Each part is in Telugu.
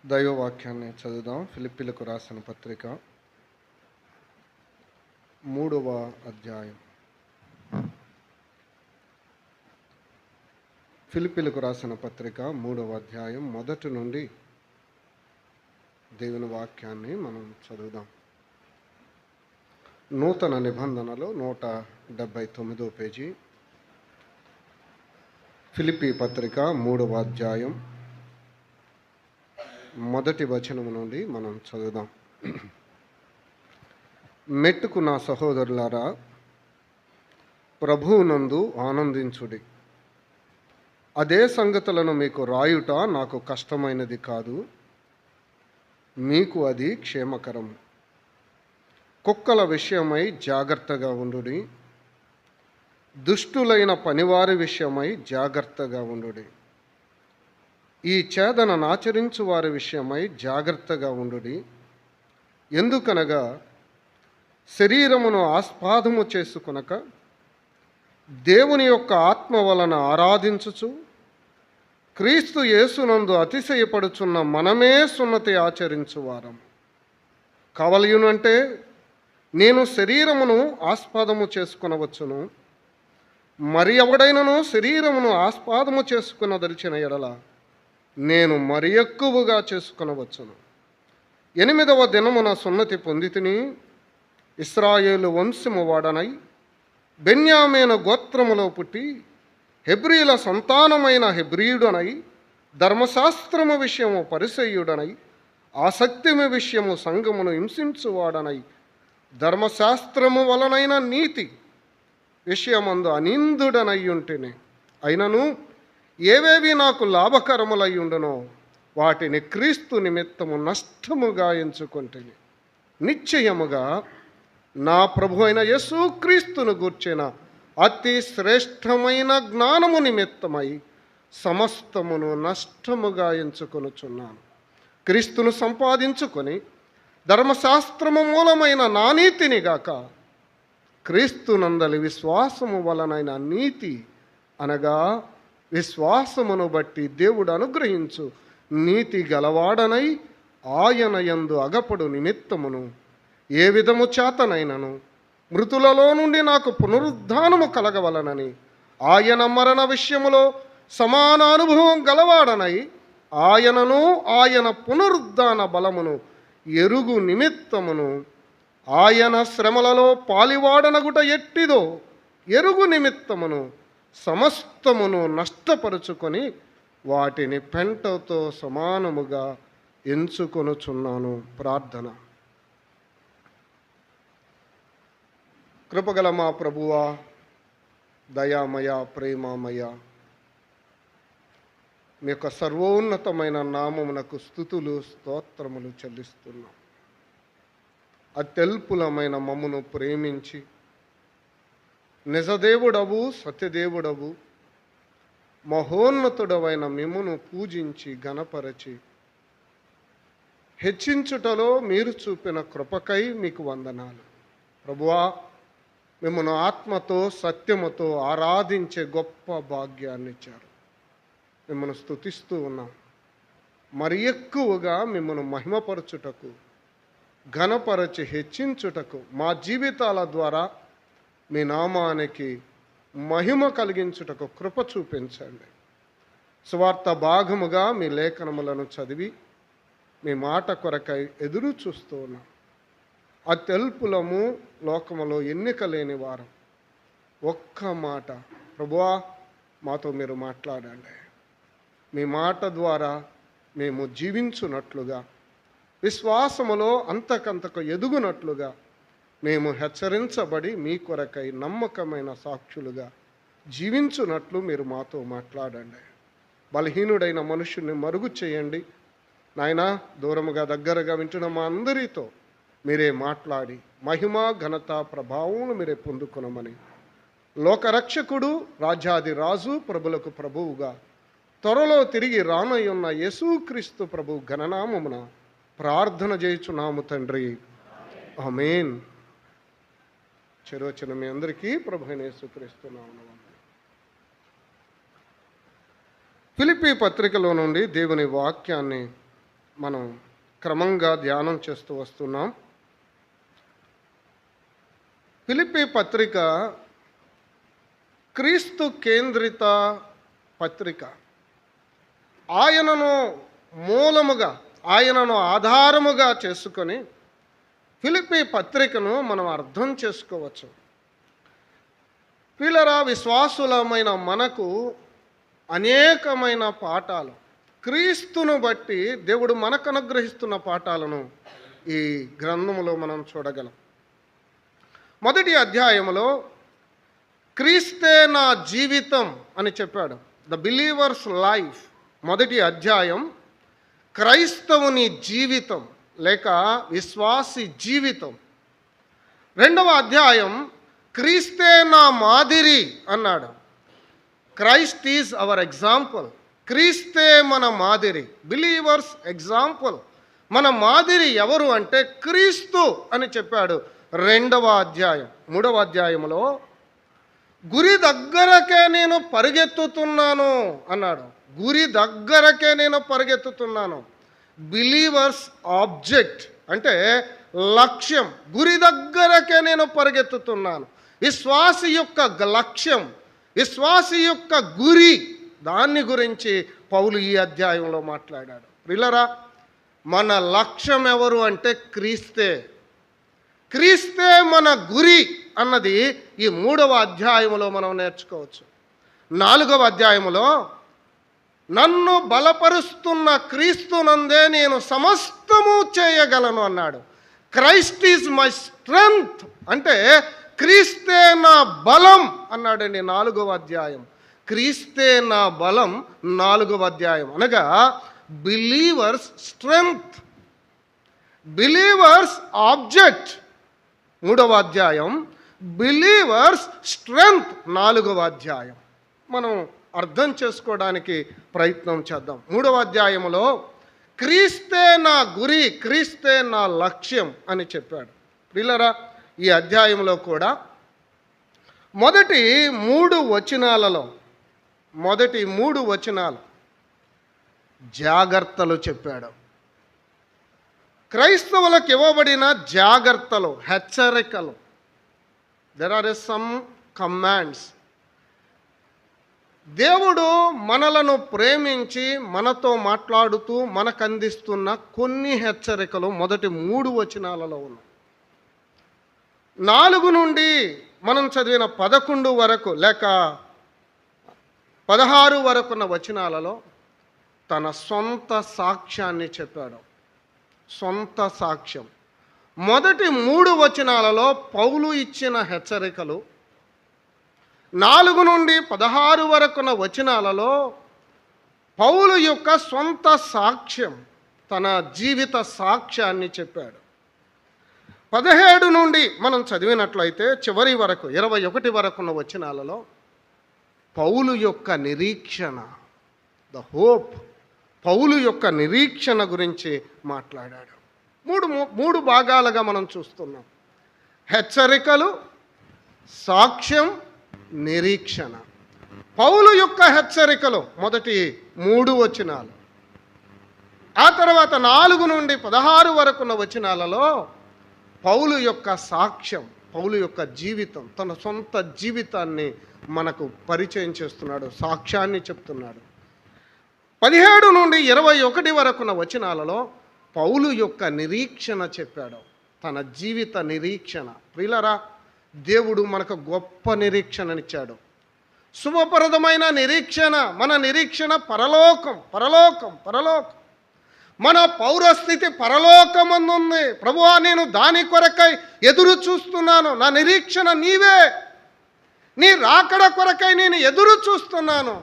దైవవాక్యాన్ని చదువుదాం. ఫిలిప్పీలకు రాసిన పత్రిక 3వ అధ్యాయం. ఫిలిప్పీలకు రాసిన పత్రిక 3వ అధ్యాయం మొదటి నుండి దేవుని వాక్యాన్ని మనం చదువుదాం. నూతన నిబంధనలో 179వ పేజీ. ఫిలిప్పీ పత్రిక 3వ అధ్యాయం మొదటి వచనము నుండి మనం చదువుదాం. మెట్టుకు నా సహోదరులారా, ప్రభువునందు ఆనందించుడి. అదే సంగతులను మీకు రాయుట నాకు కష్టమైనది కాదు, మీకు అది క్షేమకరం. కుక్కల విషయమై జాగ్రత్తగా ఉండుడి, దుష్టులైన పనివారి విషయమై జాగ్రత్తగా ఉండుడి. ఈ ఛేదనను ఆచరించు వారి విషయమై జాగ్రత్తగా ఉండుడి. ఎందుకనగా శరీరమును ఆస్పాదము చేసుకొనక దేవుని యొక్క ఆత్మ వలన ఆరాధించుచు క్రీస్తు యేసునందు అతిశయపడుచున్న మనమే సున్నతి ఆచరించువారం. కావలయునంటే నేను శరీరమును ఆస్పాదము చేసుకొనవచ్చును, మరి ఎవడైనను శరీరమును ఆస్పాదము చేసుకునదలిచిన ఎడల నేను మరి ఎక్కువగా చేసుకొనవచ్చును. 8వ దినమున సున్నతి పొందితిని, ఇశ్రాయేలు వంశము వాడనై బెన్యామీను గోత్రములో పుట్టి హెబ్రీల సంతానమైన హెబ్రీయుడనై ధర్మశాస్త్రము విషయము పరిసయ్యుడనై ఆసక్తిము విషయము సంఘమును హింసించువాడనై ధర్మశాస్త్రము వలనైన నీతి విషయమందు అనిందుడనై ఉంటేనే అయినను ఏవేవి నాకు లాభకరములై ఉండునో వాటిని క్రీస్తు నిమిత్తము నష్టముగా ఎంచుకొంటిని. నిశ్చయముగా నా ప్రభు అయిన యేసుక్రీస్తును గూర్చిన అతి శ్రేష్టమైన జ్ఞానము నిమిత్తమై సమస్తమును నష్టముగా ఎంచుకొనుచున్నాను. క్రీస్తును సంపాదించుకొని ధర్మశాస్త్రము మూలమైన నా నీతిని గాక క్రీస్తునందలి విశ్వాసము వలనైన నీతి అనగా విశ్వాసమును బట్టి దేవుడు అనుగ్రహించు నీతి గలవాడనై ఆయన యందు అగపడు నిమిత్తమును ఏ విధము చేతనైనను మృతులలో నుండి నాకు పునరుద్ధానము కలగవలనని ఆయన మరణ విషయములో సమాన అనుభవం గలవాడనై ఆయనను ఆయన పునరుద్ధాన బలమును ఎరుగు నిమిత్తమును ఆయన శ్రమలలో పాలివాడనగుట ఎట్టిదో ఎరుగు నిమిత్తమును సమస్తమును నష్టపరుచుకొని వాటిని పెంటతో సమానముగా ఎంచుకొనుచున్నాను. ప్రార్థన. కృపగల మా ప్రభువా, దయామయ, ప్రేమమయ, మీ యొక్క సర్వోన్నతమైన నామమునకు స్తుతులు స్తోత్రములు చెల్లిస్తున్నాం. అత్యల్పులమైన మమ్మును ప్రేమించి నిజదేవుడవు, సత్యదేవుడవు, మహోన్నతుడవైన మిమ్మును పూజించి గణపరచి హెచ్చించుటలో మీరు చూపిన కృపకై మీకు వందనాలు. ప్రభువా, మిమ్మను ఆత్మతో సత్యముతో ఆరాధించే గొప్ప భాగ్యాన్ని ఇచ్చారు. మిమ్మను స్తుతిస్తూ ఉన్నాం. మరి ఎక్కువగా మిమ్మను మహిమపరచుటకు, ఘనపరచి హెచ్చించుటకు, మా జీవితాల ద్వారా మీ నామానికి మహిమ కలిగించుటకు కృప చూపించండి. సువార్త భాగముగా మీ లేఖనములను చదివి మీ మాట కొరకై ఎదురు చూస్తూ ఉన్నాం. అత్యల్పులము, లోకములో ఎన్నిక లేని వారం. ఒక్క మాట ప్రభువా, మాతో మీరు మాట్లాడండి. మీ మాట ద్వారా మేము జీవించున్నట్లుగా, విశ్వాసములో అంతకంతకు ఎదుగునట్లుగా మేము హెచ్చరించబడి మీ కొరకై నమ్మకమైన సాక్షులుగా జీవించున్నట్లు మీరు మాతో మాట్లాడండి. బలహీనుడైన మనుషుని మరుగు చేయండి నాయనా. దూరముగా దగ్గరగా వింటున్న మా అందరితో మీరే మాట్లాడి మహిమ, ఘనత, ప్రభావం మీరే పొందుకొనమని లోకరక్షకుడు, రాజ్యాది రాజు, ప్రభులకు ప్రభువుగా త్వరలో తిరిగి రానయ్యున్న యేసుక్రీస్తు ప్రభు ఘననామమున ప్రార్థన చేయుచున్నాము తండ్రి, ఆమేన్. చెరోచన మీ అందరికీ ప్రభు అయిన యేసుక్రీస్తు నామమున. ఫిలిప్పీ పత్రికలో నుండి దేవుని వాక్యాన్ని మనం క్రమంగా ధ్యానం చేస్తూ వస్తున్నాం. ఫిలిప్పీ పత్రిక క్రీస్తు కేంద్రిత పత్రిక. ఆయనను మూలముగా, ఆయనను ఆధారముగా చేసుకొని ఫిలిప్పీ పత్రికను మనం అర్థం చేసుకోవచ్చు. ప్రియులారా, విశ్వాసులమైన మనకు అనేకమైన పాఠాలు, క్రీస్తును బట్టి దేవుడు మనకు అనుగ్రహిస్తున్న పాఠాలను ఈ గ్రంథములో మనం చూడగలం. మొదటి అధ్యాయములో క్రీస్తే నా జీవితం అని చెప్పాడు. The believers life. మొదటి అధ్యాయం క్రైస్తవుని జీవితం లేక విశ్వాసి జీవితం. రెండవ అధ్యాయం క్రీస్తే నా మాదిరి అన్నాడు. Christ is our example. క్రీస్తే మన మాదిరి, బిలీవర్స్ ఎగ్జాంపుల్. మన మాదిరి ఎవరు అంటే క్రీస్తు అని చెప్పాడు రెండవ అధ్యాయం. మూడవ అధ్యాయంలో గురి దగ్గరకే నేను పరిగెత్తుతున్నాను అన్నాడు. గురి దగ్గరకే నేను పరిగెత్తుతున్నాను. బిలీవర్స్ ఆబ్జెక్ట్ అంటే లక్ష్యం. గురి దగ్గరకే నేను పరిగెత్తుతున్నాను. విశ్వాసి యొక్క లక్ష్యం, విశ్వాసి యొక్క గురి, దాన్ని గురించి పౌలు ఈ అధ్యాయంలో మాట్లాడాడు. ప్రియులారా, మన లక్ష్యం ఎవరు అంటే క్రీస్తే. క్రీస్తే మన గురి అన్నది ఈ మూడవ అధ్యాయంలో మనం నేర్చుకోవచ్చు. నాలుగవ అధ్యాయంలో నన్ను బలపరుస్తున్న క్రీస్తునందే నేను సమస్తము చేయగలను అన్నాడు. క్రైస్ట్ ఈజ్ మై స్ట్రెంగ్త్ అంటే క్రీస్తే నా బలం అన్నాడండి. నాలుగవ అధ్యాయం క్రీస్తే నా బలం. నాలుగవ అధ్యాయం అనగా బిలీవర్స్ స్ట్రెంగ్త్, బిలీవర్స్ ఆబ్జెక్ట్. మూడవ అధ్యాయం బిలీవర్స్ స్ట్రెంగ్త్. నాలుగవ అధ్యాయం మనం అర్థం చేసుకోవడానికి ప్రయత్నం చేద్దాం. మూడవ అధ్యాయంలో క్రీస్తే నా గురి, క్రీస్తే నా లక్ష్యం అని చెప్పాడు. ప్రియులారా, ఈ అధ్యాయంలో కూడా మొదటి మూడు వచనాలు జాగ్రత్తలు చెప్పాడు. క్రైస్తవులకు ఇవ్వబడిన జాగ్రత్తలు, హెచ్చరికలు. There are some commands. దేవుడు మనలను ప్రేమించి మనతో మాట్లాడుతూ మనకు అందిస్తున్న కొన్ని హెచ్చరికలు మొదటి 3 వచనాలలో ఉన్నాయి. 4 నుండి మనం చదివిన 11 వరకు లేక 16 వరకు ఉన్న వచనాలలో తన సొంత సాక్ష్యాన్ని చెప్పాడు. సొంత సాక్ష్యం. మొదటి 3 వచనాలలో పౌలు ఇచ్చిన హెచ్చరికలు, 4 నుండి 16 వరకున్న వచనాలలో పౌలు యొక్క సొంత సాక్ష్యం, తన జీవిత సాక్ష్యాన్ని చెప్పాడు. 17 నుండి మనం చదివినట్లయితే చివరి వరకు 21 వరకున్న వచనాలలో పౌలు యొక్క నిరీక్షణ, ద హోప్, పౌలు యొక్క నిరీక్షణ గురించి మాట్లాడాడు. మూడు భాగాలుగా మనం చూస్తున్నాం. హెచ్చరికలు, సాక్ష్యం, నిరీక్షణ. పౌలు యొక్క హెచ్చరికలు మొదటి 3 వచనాలు. ఆ తర్వాత 4 నుండి 16 వరకున్న వచనాలలో పౌలు యొక్క సాక్ష్యం, పౌలు యొక్క జీవితం, తన సొంత జీవితాన్ని మనకు పరిచయం చేస్తున్నాడు, సాక్ష్యాన్ని చెప్తున్నాడు. 17 నుండి 21 వరకున్న వచనాలలో పౌలు యొక్క నిరీక్షణ చెప్పాడు, తన జీవిత నిరీక్షణ. ప్రియులారా, దేవుడు మనకు గొప్ప నిరీక్షణనిచ్చాడు. శుభప్రదమైన నిరీక్షణ. మన నిరీక్షణ పరలోకం, పరలోకం, పరలోకం. మన పౌరస్థితి పరలోకమందుంది. ప్రభువా, నేను దాని కొరకై ఎదురు చూస్తున్నాను. నా నిరీక్షణ నీవే. నీ రాకడ కొరకై నేను ఎదురు చూస్తున్నాను.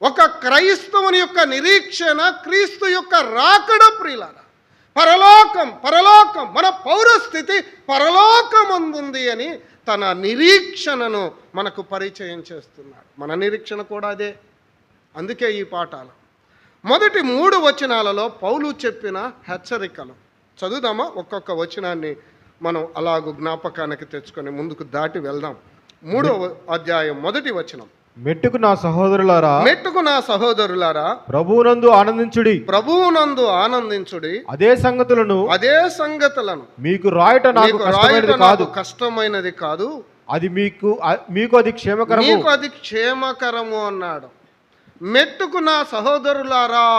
ఒక క్రైస్తవుని యొక్క నిరీక్షణ క్రీస్తు యొక్క రాకడ. ప్రియులారా, పరలోకం, పరలోకం, మన పౌరస్థితి పరలోకమందుంది అని తన నిరీక్షణను మనకు పరిచయం చేస్తున్నాడు. మన నిరీక్షణ కూడా అదే. అందుకే ఈ పాఠాలు. మొదటి 3 వచనాలలో పౌలు చెప్పిన హెచ్చరికలు చదువుదామా? ఒక్కొక్క వచనాన్ని మనం అలాగూ జ్ఞాపకానికి తెచ్చుకొని ముందుకు దాటి వెళ్దాం. 3వ అధ్యాయం మొదటి వచనం. మెట్టుకు నా సహోదరులారా, మెట్టుకు నా సహోదరులారా, ప్రభువునందు ఆనందించుడి. ప్రభువునందు ఆనందించుడి. అదే సంగతులను మీకు రాయట నాకు కష్టమైనది కాదు, అది మీకు అది క్షేమకరము అన్నాడు. మెట్టుకు నా సహోదరులారా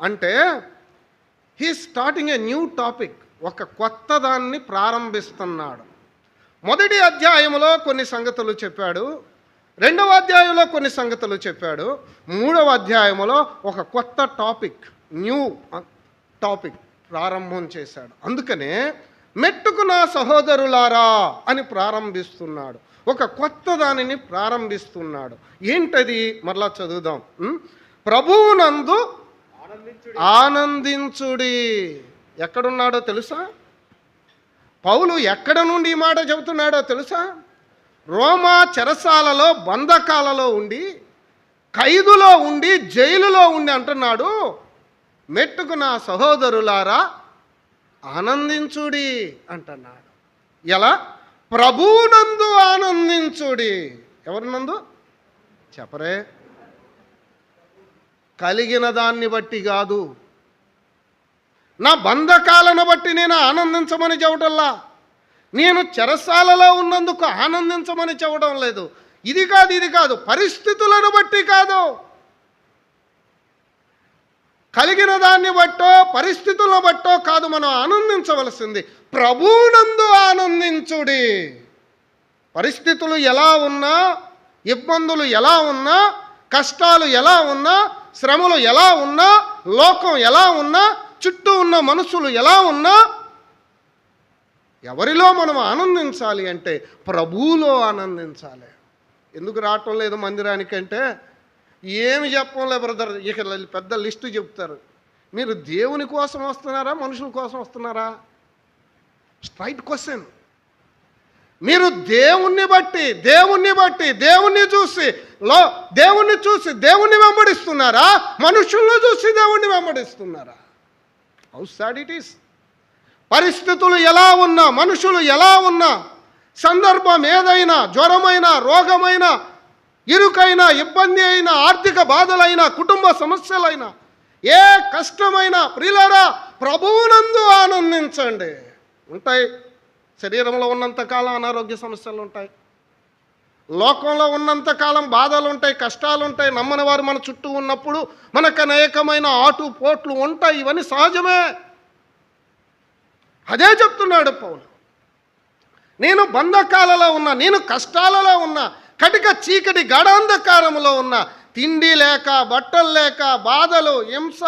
అంటే he starting a new topic, ఒక కొత్త దాన్ని ప్రారంభిస్తున్నాడు. మొదటి అధ్యాయంలో కొన్ని సంగతులు చెప్పాడు, రెండవ అధ్యాయంలో కొన్ని సంగతులు చెప్పాడు, మూడవ అధ్యాయంలో ఒక కొత్త టాపిక్, న్యూ టాపిక్ ప్రారంభం చేశాడు. అందుకనే మెట్టుకు నా సహోదరులారా అని ప్రారంభిస్తున్నాడు, ఒక కొత్త దానిని ప్రారంభిస్తున్నాడు. ఏంటది? మరలా చదువుదాం. ప్రభువునందు ఆనందించుడి. ఎక్కడున్నాడో తెలుసా? పౌలు ఎక్కడ నుండి ఈ మాట చెబుతున్నాడో తెలుసా? రోమా చెరసాలలో, బంధకాలలో ఉండి, ఖైదులో ఉండి, జైలులో ఉండి అంటున్నాడు, మెట్టుకు నా సహోదరులారా ఆనందించుడి అంటున్నాడు. ఎలా? ప్రభువునందు ఆనందించుడి. ఎవరినందు చెప్పరే? కలిగిన దాన్ని బట్టి కాదు, నా బంధకాలను బట్టి నేను ఆనందించమని చెప్పటల్లా, నేను చెరసాలలో ఉన్నందుకు ఆనందించమని చెప్పడం లేదు. ఇది కాదు, పరిస్థితులను బట్టి కాదు, కలిగిన దాన్ని బట్టో పరిస్థితులను బట్టో కాదు మనం ఆనందించవలసింది, ప్రభువునందు ఆనందించుడి. పరిస్థితులు ఎలా ఉన్నా, ఇబ్బందులు ఎలా ఉన్నా, కష్టాలు ఎలా ఉన్నా, శ్రమలు ఎలా ఉన్నా, లోకం ఎలా ఉన్నా, చుట్టూ ఉన్న మనుషులు ఎలా ఉన్నా, ఎవరిలో మనం ఆనందించాలి అంటే ప్రభువులో ఆనందించాలి. ఎందుకు రావటం లేదు మందిరానికంటే ఏమి చెప్పంలే బ్రదర్, ఇక పెద్ద లిస్టు చెప్తారు. మీరు దేవుని కోసం వస్తున్నారా, మనుషుల కోసం వస్తున్నారా? Straight question. మీరు దేవుణ్ణి చూసి దేవుణ్ణి వెంబడిస్తున్నారా, మనుషులను చూసి దేవుణ్ణి వెంబడిస్తున్నారా? How sad it is. పరిస్థితులు ఎలా ఉన్నా, మనుషులు ఎలా ఉన్నా, సందర్భం ఏదైనా, జ్వరమైన, రోగమైన, ఇరుకైన, ఇబ్బంది అయినా, ఆర్థిక బాధలైనా, కుటుంబ సమస్యలైనా, ఏ కష్టమైనా ప్రియులారా ప్రభువునందు ఆనందించండి. ఉంటాయి, శరీరంలో ఉన్నంతకాలం అనారోగ్య సమస్యలు ఉంటాయి, లోకంలో ఉన్నంతకాలం బాధలు ఉంటాయి, కష్టాలు ఉంటాయి, నమ్మని వారు మన చుట్టూ ఉన్నప్పుడు మనకు అనేకమైన ఆటుపోట్లు ఉంటాయి. ఇవన్నీ సహజమే. అదే చెప్తున్నాడు పౌలు. నేను బంధకాలలో ఉన్నా, నేను కష్టాలలో ఉన్నా, కటిక చీకటి గాఢాంధకారంలో ఉన్నా, తిండి లేక, బట్టలు లేక, బాధలు, హింస,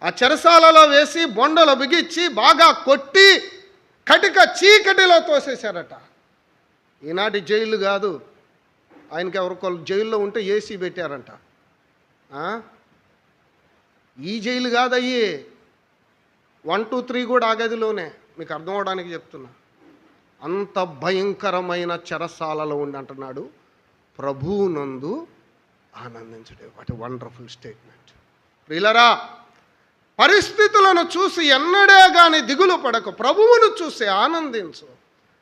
ఆ చెరసాలలో వేసి బొండలు బిగించి బాగా కొట్టి కటిక చీకటిలో తోసేశారట. ఈనాటి జైలు కాదు, ఆయనకి ఎవరికొళ్ళు జైల్లో ఉంటే ఏసీ పెట్టారంట. ఈ జైలు కాదయ్యి, 1, 2, 3 కూడా ఆ గదిలోనే. మీకు అర్థం అవడానికి చెప్తున్నా. అంత భయంకరమైన చెరసాలలో ఉండి అంటున్నాడు, ప్రభువునందు ఆనందించుడే. What a wonderful statement. ప్రియులరా, పరిస్థితులను చూసి ఎన్నడే కానీ దిగులు పడకు, ప్రభువును చూసి ఆనందించు.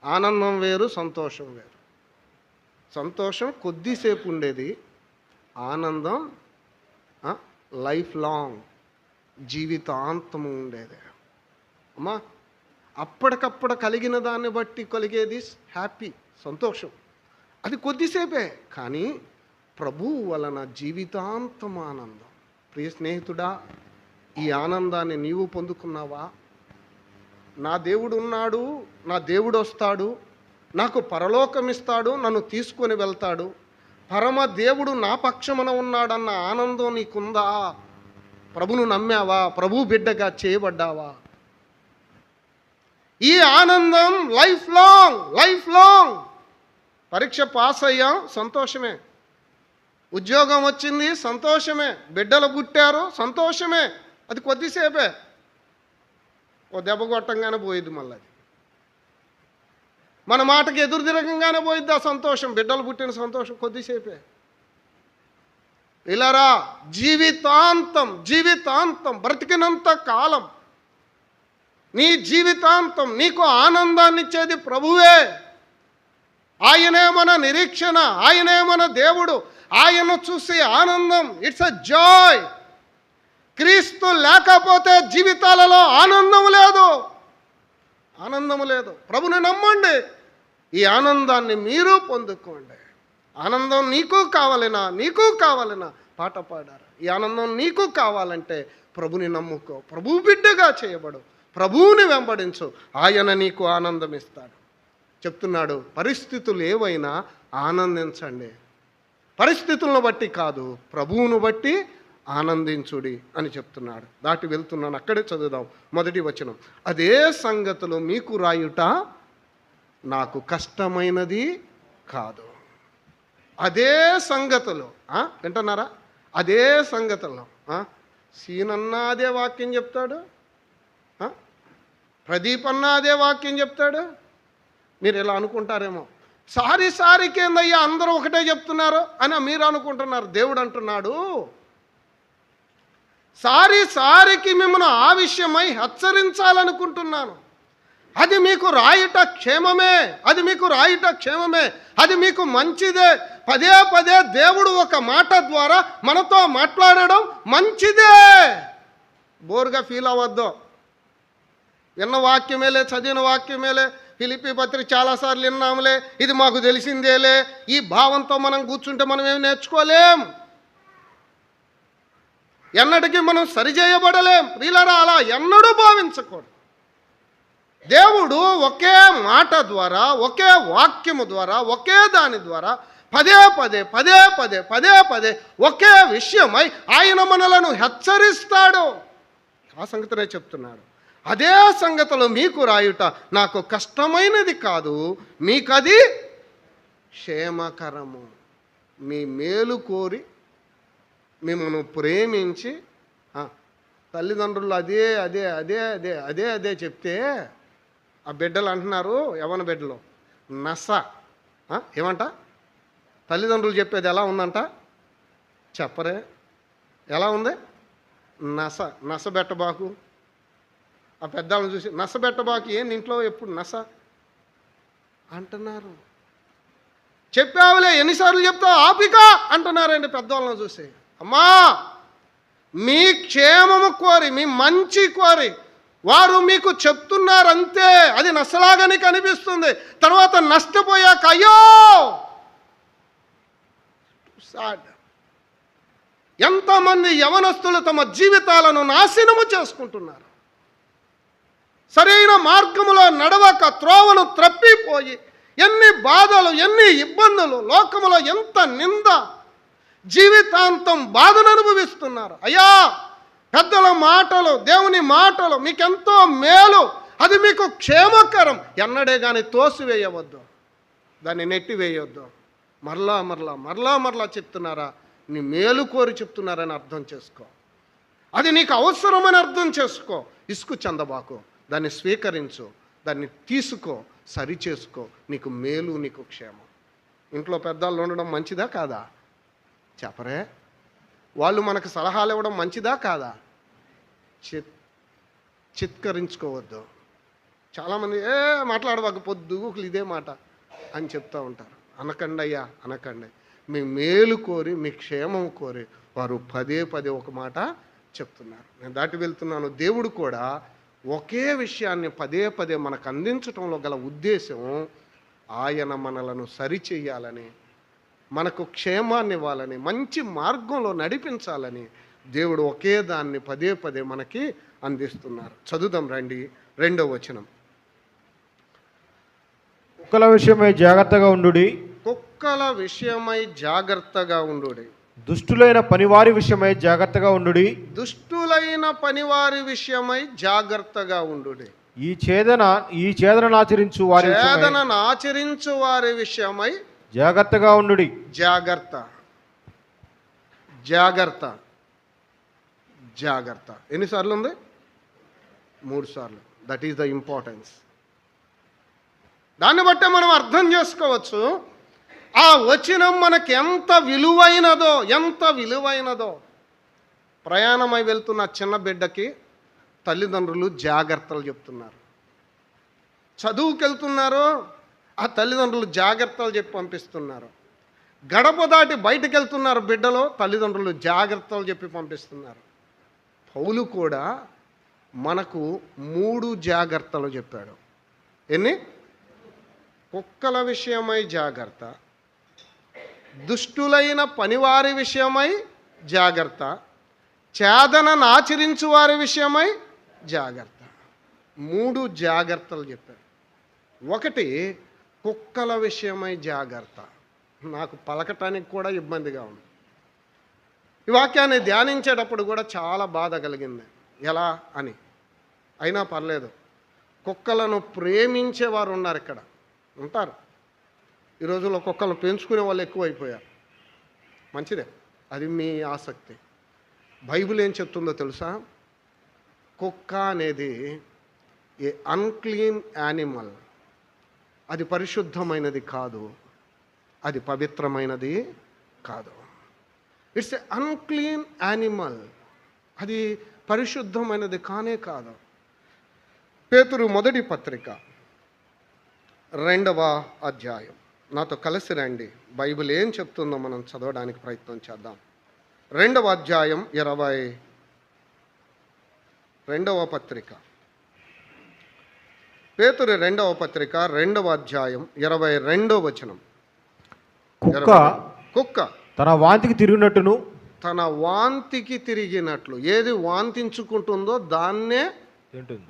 ఆనందం వేరు, సంతోషం వేరు. సంతోషం కొద్దిసేపు ఉండేది, ఆనందం లైఫ్ లాంగ్, జీవితాంతము ఉండేది. అమ్మా, అప్పటికప్పుడు కలిగిన దాన్ని బట్టి కలిగేది హ్యాపీ, సంతోషం, అది కొద్దిసేపే. కానీ ప్రభువు వలన జీవితాంతం ఆనందం. ప్రియ స్నేహితుడా, ఈ ఆనందాన్ని నీవు పొందుకున్నావా? నా దేవుడు ఉన్నాడు, నా దేవుడు వస్తాడు, నాకు పరలోకం ఇస్తాడు, నన్ను తీసుకొని వెళ్తాడు, పరమ దేవుడు నా పక్షమున ఉన్నాడన్న ఆనందం నీకుందా? ప్రభును నమ్మావా? ప్రభు బిడ్డగా చేయబడ్డావా? ఈ ఆనందం లైఫ్ లాంగ్. పరీక్ష పాస్ అయ్యాం, సంతోషమే. ఉద్యోగం వచ్చింది, సంతోషమే. బిడ్డలు పుట్టారు, సంతోషమే. అది కొద్దిసేపే, ఓ దెబ్బ కొట్టంగానే పోయిద్ది. మళ్ళీ మన మాటకి ఎదురు తిరగంగానే పోయిద్ది ఆ సంతోషం. బిడ్డలు పుట్టిన సంతోషం కొద్దిసేపే. ఇలారా, జీవితాంతం బ్రతికినంత కాలం నీ జీవితాంతం నీకు ఆనందాన్ని ఇచ్చేది ప్రభువే. ఆయనే మన నిరీక్షణ, ఆయనే మన దేవుడు. ఆయన చూసి ఆనందం. It's a Joy. క్రీస్తు లేకపోతే జీవితాలలో ఆనందం లేదు, ఆనందం లేదు. ప్రభుని నమ్మండి, ఈ ఆనందాన్ని మీరు పొందుకోండి. ఆనందం నీకు కావాలనా పాట పాడారు. ఈ ఆనందం నీకు కావాలంటే ప్రభుని నమ్ముకో, ప్రభు బిడ్డగా చేయబడు, ప్రభువుని వెంబడించు, ఆయన నీకు ఆనందం ఇస్తాడు. చెప్తున్నాడు, పరిస్థితులు ఏవైనా ఆనందించండి. పరిస్థితులను బట్టి కాదు, ప్రభువును బట్టి ఆనందించుడి అని చెప్తున్నాడు. దాటి వెళ్తున్నాను, అక్కడే చదువుదాం. మొదటి వచనం, అదే సంగతులు మీకు రాయుట నాకు కష్టమైనది కాదు. అదే సంగతులు వింటున్నారా? అదే సంగతులు. సీనన్నా అదే వాక్యం చెప్తాడు, ప్రదీప్ అన్నా అదే వాక్యం చెప్తాడు. మీరు ఇలా అనుకుంటారేమో, సారికి ఏందయ్యా అందరూ ఒకటే చెప్తున్నారు అని మీరు అనుకుంటున్నారు. దేవుడు అంటున్నాడు, సారికి మిమ్మల్ని ఆ విషయమై హెచ్చరించాలనుకుంటున్నాను. అది మీకు రాయుట క్షేమమే, అది మీకు రాయుట క్షేమమే, అది మీకు మంచిదే. పదే పదే దేవుడు ఒక మాట ద్వారా మనతో మాట్లాడడం మంచిదే. బోర్గా ఫీల్ అవ్వద్దు. విన్న వాక్యమేలే, చదివిన వాక్యమేలే, ఫిలిప్పీ పత్రిక చాలాసార్లు విన్నాములే, ఇది మాకు తెలిసిందేలే, ఈ భావంతో మనం కూర్చుంటే మనం ఏమి నేర్చుకోలేం. ఎన్నటికీ మనం సరిచేయబడలేం. ప్రియులారా, అలా ఎన్నడూ భావించకూడదు. దేవుడు ఒకే మాట ద్వారా, ఒకే వాక్యము ద్వారా, ఒకే దాని ద్వారా పదే పదే ఒకే విషయమై ఆయన మనలను హెచ్చరిస్తాడు. ఆ సంగతినే చెప్తున్నాడు. అదే సంగతులు మీకు రాయుట నాకు కష్టమైనది కాదు, మీకది క్షేమకరము. మీ మేలు కోరి మిమ్మల్ని ప్రేమించి తల్లిదండ్రులు అదే అదే అదే అదే అదే అదే చెప్తే ఆ బిడ్డలు అంటున్నారు, యవన బిడ్డలు, నస. ఏమంట? తల్లిదండ్రులు చెప్పేది ఎలా ఉందంట? చెప్పరే, ఎలా ఉంది? నస బెట్టబాకు. ఆ పెద్దవాళ్ళని చూసి నస బెట్టబాకు, ఏంది ఇంట్లో ఎప్పుడు నస అంటున్నారు. చెప్పావులే, ఎన్నిసార్లు చెప్తావు, ఆపిక అంటున్నారండి పెద్దవాళ్ళని చూసి. అమ్మా, మీ క్షేమము కోరి, మీ మంచి కోరి వారు మీకు చెప్తున్నారంతే. అది నష్టలాగానే కనిపిస్తుంది. తర్వాత నష్టపోయాక అయ్యో సాడ్. ఎంతమంది యవనస్తులు తమ జీవితాలను నాశనము చేసుకుంటున్నారు. సరైన మార్గములో నడవక త్రోవను త్రప్పిపోయి ఎన్ని బాధలు, ఎన్ని ఇబ్బందులు, లోకములో ఎంత నింద, జీవితాంతం బాధను అనుభవిస్తున్నారు. అయ్యా, పెద్దల మాటలు, దేవుని మాటలు మీకెంతో మేలు, అది మీకు క్షేమకరం. ఎన్నడే కానీ తోసివేయవద్దు, దాన్ని నెట్టివేయొద్దు. మరలా చెప్తున్నారా? నీ మేలు కోరి చెప్తున్నారని అర్థం చేసుకో. అది నీకు అవసరమని అర్థం చేసుకో. ఇసుకు చందబాకు, దాన్ని స్వీకరించు, దాన్ని తీసుకో, సరి చేసుకో. నీకు మేలు, నీకు క్షేమం. ఇంట్లో పెద్దవాళ్ళు ఉండడం మంచిదా కాదా? చెప్పరే. వాళ్ళు మనకు సలహాలు ఇవ్వడం మంచిదా కాదా? చిత్కరించుకోవద్దు. చాలామంది మాట్లాడవాక పొద్దుగుకులు ఇదే మాట అని చెప్తూ ఉంటారు. అనకండి అయ్యా, అనకండి. మీ మేలు కోరి, మీ క్షేమం కోరి వారు పదే ఒక మాట చెప్తున్నారు. నేను దాటి వెళ్తున్నాను. దేవుడు కూడా ఒకే విషయాన్ని పదే మనకు అందించటంలో గల ఉద్దేశం ఆయన మనలను సరిచేయాలని, మనకు క్షేమాన్ని ఇవ్వాలని, మంచి మార్గంలో నడిపించాలని దేవుడు ఒకే దాన్ని పదే మనకి అందిస్తున్నారు. చదువుదాం రండి, 2వ వచనం. కుక్కల విషయమై జాగ్రత్తగా ఉండుడి. కుక్కల విషయమై జాగ్రత్తగా ఉండుడి. దుష్టులైన పనివారి విషయమై జాగ్రత్తగా ఉండుడి. దుష్టులైన పనివారి విషయమై జాగ్రత్తగా ఉండుడి. ఈ చేదనను ఆచరించు వారి విషయమై జాగ్రత్తగా ఉండుడి. జాగ్రత్త ఎన్నిసార్లు ఉంది? 3 సార్లు. That is the importance. దాన్ని బట్టే మనం అర్థం చేసుకోవచ్చు ఆ వచనం మనకి ఎంత విలువైనదో. ప్రయాణమై వెళ్తున్న చిన్న బిడ్డకి తల్లిదండ్రులు జాగ్రత్తలు చెప్తున్నారు. చదువుకెళ్తున్నారు, ఆ తల్లిదండ్రులు జాగ్రత్తలు చెప్పి పంపిస్తున్నారు. గడప దాటి బయటికి వెళ్తున్నారు బిడ్డలు, తల్లిదండ్రులు జాగ్రత్తలు చెప్పి పంపిస్తున్నారు. పౌలు కూడా మనకు 3 జాగ్రత్తలు చెప్పాడు. ఎన్ని? కుక్కల విషయమై జాగ్రత్త, దుష్టులైన పనివారి విషయమై జాగ్రత్త, చేదనను ఆచరించు వారి విషయమై జాగ్రత్త. 3 జాగ్రత్తలు చెప్పాడు. ఒకటి, కుక్కల విషయమై జాగ్రత్త. నాకు పలకటానికి కూడా ఇబ్బందిగా ఉంది. ఈ వాక్యాన్ని ధ్యానించేటప్పుడు కూడా చాలా బాధ కలిగింది. ఎలా అని. అయినా పర్లేదు, కుక్కలను ప్రేమించేవారు ఉన్నారు, ఇక్కడ ఉంటారు. ఈ రోజుల్లో కుక్కలను పెంచుకునే వాళ్ళు ఎక్కువైపోయారు. మంచిదే, అది మీ ఆసక్తి. బైబిల్ ఏం చెప్తుందో తెలుసా? కుక్క అనేది ఏ అన్క్లీన్ యానిమల్. అది పరిశుద్ధమైనది కాదు, అది పవిత్రమైనది కాదు. It's a unclean animal. అది పరిశుద్ధమైనది కానే కాదు. పేతురు మొదటి పత్రిక 2వ అధ్యాయం. నాతో కలిసి రండి, బైబిల్ ఏం చెప్తుందో మనం చదవడానికి ప్రయత్నం చేద్దాం. 2వ అధ్యాయం 22వ పత్రిక. పేతురు 2వ పత్రిక 2వ అధ్యాయం 22వ వచనం. కుక్క తన వాంతికి తిరిగినట్టును, తన వాంతికి తిరిగినట్లు, ఏది వాంతించుకుంటుందో దాన్నే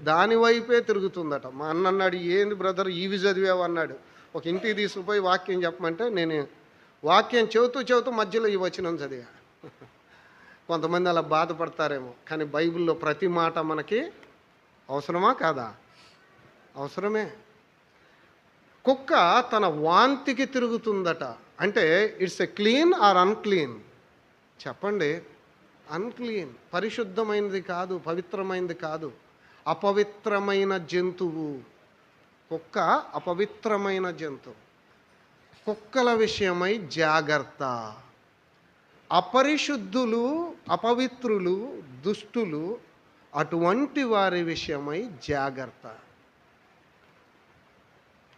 దాని వైపే తిరుగుతుందట. మా అన్న అన్నాడు, ఏంది బ్రదర్ ఇవి చదివావు అన్నాడు. ఒక ఇంటికి తీసుకుపోయి వాక్యం చెప్పమంటే నేను వాక్యం చెబుతూ మధ్యలో ఈ వచనం చదివా. కొంతమంది అలా బాధపడతారేమో, కానీ బైబిల్లో ప్రతి మాట మనకి అవసరమా కాదా? అవసరమే. కుక్క తన వాంతికి తిరుగుతుందట. అంటే it's a clean or unclean? చెప్పండి. అన్క్లీన్, పరిశుద్ధమైనది కాదు, పవిత్రమైనది కాదు, అపవిత్రమైన జంతువు. కుక్క అపవిత్రమైన జంతువు. కుక్కల విషయమై జాగ్రత్త. అపరిశుద్ధులు, అపవిత్రులు, దుష్టులు, అటువంటి వారి విషయమై జాగ్రత్త.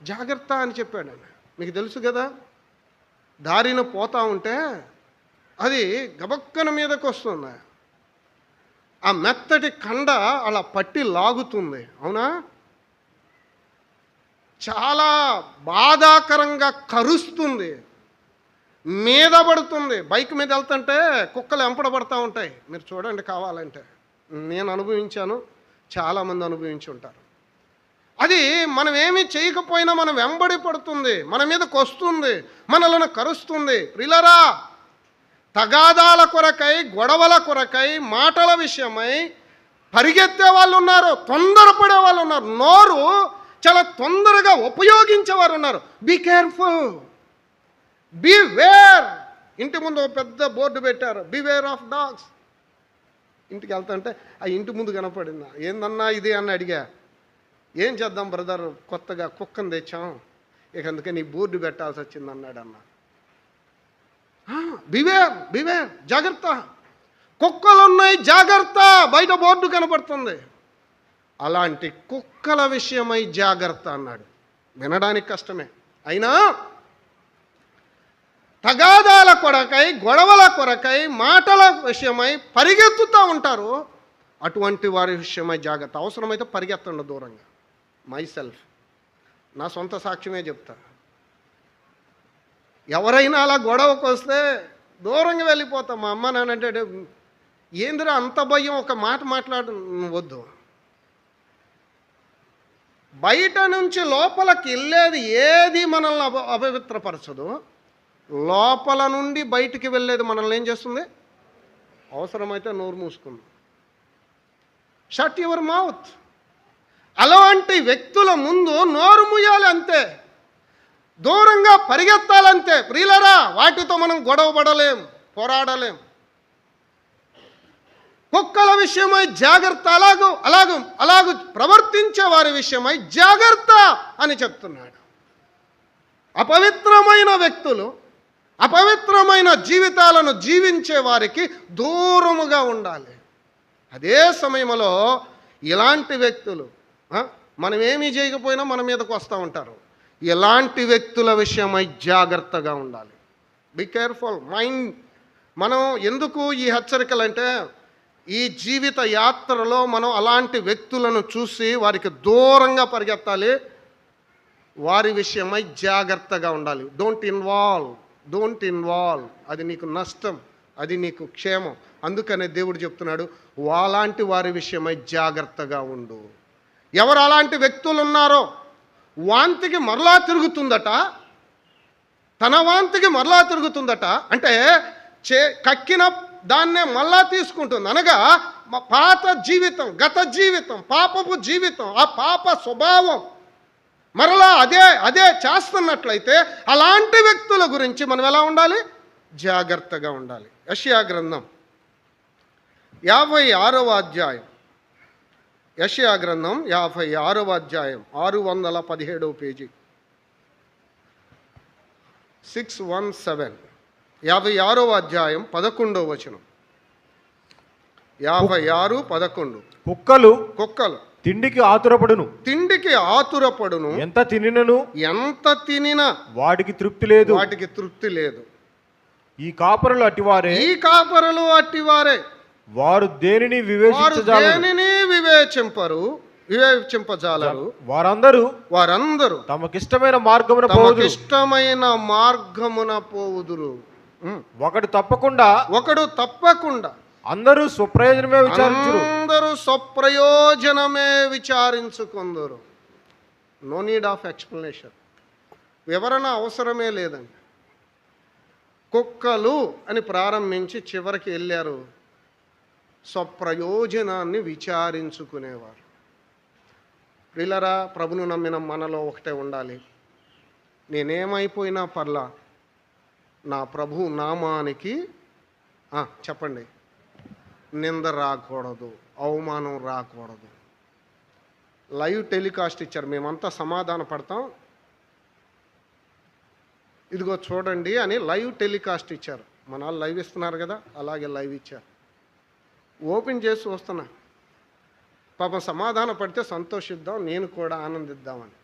జాగ్రత్త అని చెప్పాడు. మీకు తెలుసు కదా, దారిన పోతా ఉంటే అది గబక్కన మీదకి వస్తుంది. ఆ మెత్తటి కండ అలా పట్టి లాగుతుంది, అవునా? చాలా బాధాకరంగా కరుస్తుంది, మీద పడుతుంది. బైక్ మీద వెళ్తుంటే కుక్కలు వెంపడబడుతూ ఉంటాయి. మీరు చూడండి కావాలంటే. నేను అనుభవించాను, చాలామంది అనుభవించి ఉంటారు. అది మనం ఏమీ చేయకపోయినా మనం వెంబడి పడుతుంది, మన మీదకి వస్తుంది, మనలను కరుస్తుంది. ప్రియులారా, తగాదాల కొరకై, గొడవల కొరకై, మాటల విషయమై పరిగెత్తే వాళ్ళు ఉన్నారు, తొందరపడే వాళ్ళు ఉన్నారు, నోరు చాలా తొందరగా ఉపయోగించేవారు ఉన్నారు. Be careful, beware. ఇంటి ముందు ఒక పెద్ద బోర్డు పెట్టారు, బివేర్ ఆఫ్ డాగ్స్. ఇంటికి వెళ్తుంటే ఆ ఇంటి ముందు కనపడిందా, ఏందన్నా ఇది అని అడిగా. ఏం చేద్దాం బ్రదర్, కొత్తగా కుక్కను తెచ్చాం, ఇక అందుకని బోర్డు పెట్టాల్సి వచ్చింది అన్నాడు అన్న. బివేర్, బివేర్, జాగ్రత్త. కుక్కలు ఉన్నాయి, జాగ్రత్త. బయట బోర్డు కనపడుతుంది. అలాంటి కుక్కల విషయమై జాగ్రత్త అన్నాడు. వినడానికి కష్టమే, అయినా తగాదాల కొరకై, గొడవల కొరకై, మాటల విషయమై పరిగెత్తుతూ ఉంటారు. అటువంటి వారి విషయమై జాగ్రత్త. అవసరమైతే పరిగెత్తండి దూరంగా. మైసెల్ఫ్, నా సొంత సాక్ష్యమే చెప్తా. ఎవరైనా అలా గొడవకు వస్తే దూరంగా వెళ్ళిపోతాం. మా అమ్మ నాన్నంటే, ఏందిరా అంత భయం, ఒక మాట మాట్లాడు వద్దు. బయట నుంచి లోపలికి వెళ్ళేది ఏది మనల్ని అపవిత్రపరచదు, లోపల నుండి బయటికి వెళ్ళేది మనల్ని ఏం చేస్తుంది? అవసరమైతే నోరు మూసుకుంది. Shut your mouth. అలాంటి వ్యక్తుల ముందు నోరు మూయాలి, అంతే. దూరంగా పరిగెత్తాలంతే. ప్రియులరా, వాటితో మనం గొడవ పడలేం, పోరాడలేం. కుక్కల విషయమై జాగ్రత్త. అలాగూ ప్రవర్తించే వారి విషయమై జాగ్రత్త అని చెప్తున్నాడు. అపవిత్రమైన వ్యక్తులు, అపవిత్రమైన జీవితాలను జీవించే వారికి దూరముగా ఉండాలి. అదే సమయంలో ఇలాంటి వ్యక్తులు మనం ఏమీ చేయకపోయినా మన మీదకు వస్తూ ఉంటారు. ఎలాంటి వ్యక్తుల విషయమై జాగ్రత్తగా ఉండాలి. Be careful. మనం ఎందుకు ఈ హెచ్చరికలు అంటే, ఈ జీవిత యాత్రలో మనం అలాంటి వ్యక్తులను చూసి వారికి దూరంగా పరిగెత్తాలి. వారి విషయమై జాగ్రత్తగా ఉండాలి. Don't involve. అది నీకు నష్టం, అది నీకు క్షేమం. అందుకనే దేవుడు చెప్తున్నాడు, అలాంటి వారి విషయమై జాగ్రత్తగా ఉండు. ఎవరు అలాంటి వ్యక్తులు ఉన్నారో వాంతికి మరలా తిరుగుతుందట, తన వాంతికి మరలా తిరుగుతుందట. అంటే కక్కిన దాన్నే మళ్ళా తీసుకుంటుంది. అనగా పాత జీవితం, గత జీవితం, పాపపు జీవితం, ఆ పాప స్వభావం మరలా అదే చేస్తున్నట్లయితే అలాంటి వ్యక్తుల గురించి మనం ఎలా ఉండాలి? జాగ్రత్తగా ఉండాలి. యెషయా గ్రంథం 56వ అధ్యాయం, యెషయా గ్రంథం 56వ అధ్యాయం 617వ పేజీ, 617, 56వ అధ్యాయం 11వ వచనం. 56:11. కుక్కలు తిండికి ఆతురపడును, ఎంత తినినా వాటికి తృప్తి లేదు. ఈ కాపరులు అట్టివారే, వారు దేనిని వివేచింపజాలరు. వారందరూ తమకిష్టమైన మార్గమున పోవుదురు. ఒకడు తప్పకుండా అందరూ స్వప్రయోజనమే విచారించుకుందరు. No need of explanation. వివరణ అవసరమే లేదండి. కుక్కలు అని ప్రారంభించి చివరికి వెళ్ళారు స్వప్రయోజనాన్ని విచారించుకునేవారు. ప్రియులారా, ప్రభును నమ్మిన మనలో ఒకటే ఉండాలి. నేనేమైపోయినా పర్లా, నా ప్రభు నామానికి చెప్పండి, నింద రాకూడదు, అవమానం రాకూడదు. లైవ్ టెలికాస్ట్ ఇచ్చారు, మేమంతా సమాధాన పడతాం, ఇదిగో చూడండి అని లైవ్ టెలికాస్ట్ ఇచ్చారు. మన వాళ్ళు లైవ్ ఇస్తున్నారు కదా, అలాగే లైవ్ ఇచ్చారు. ఓపెన్ చేసి వస్తున్నా, పాపం సమాధాన పడితే సంతోషిద్దాం, నేను కూడా ఆనందిద్దామని.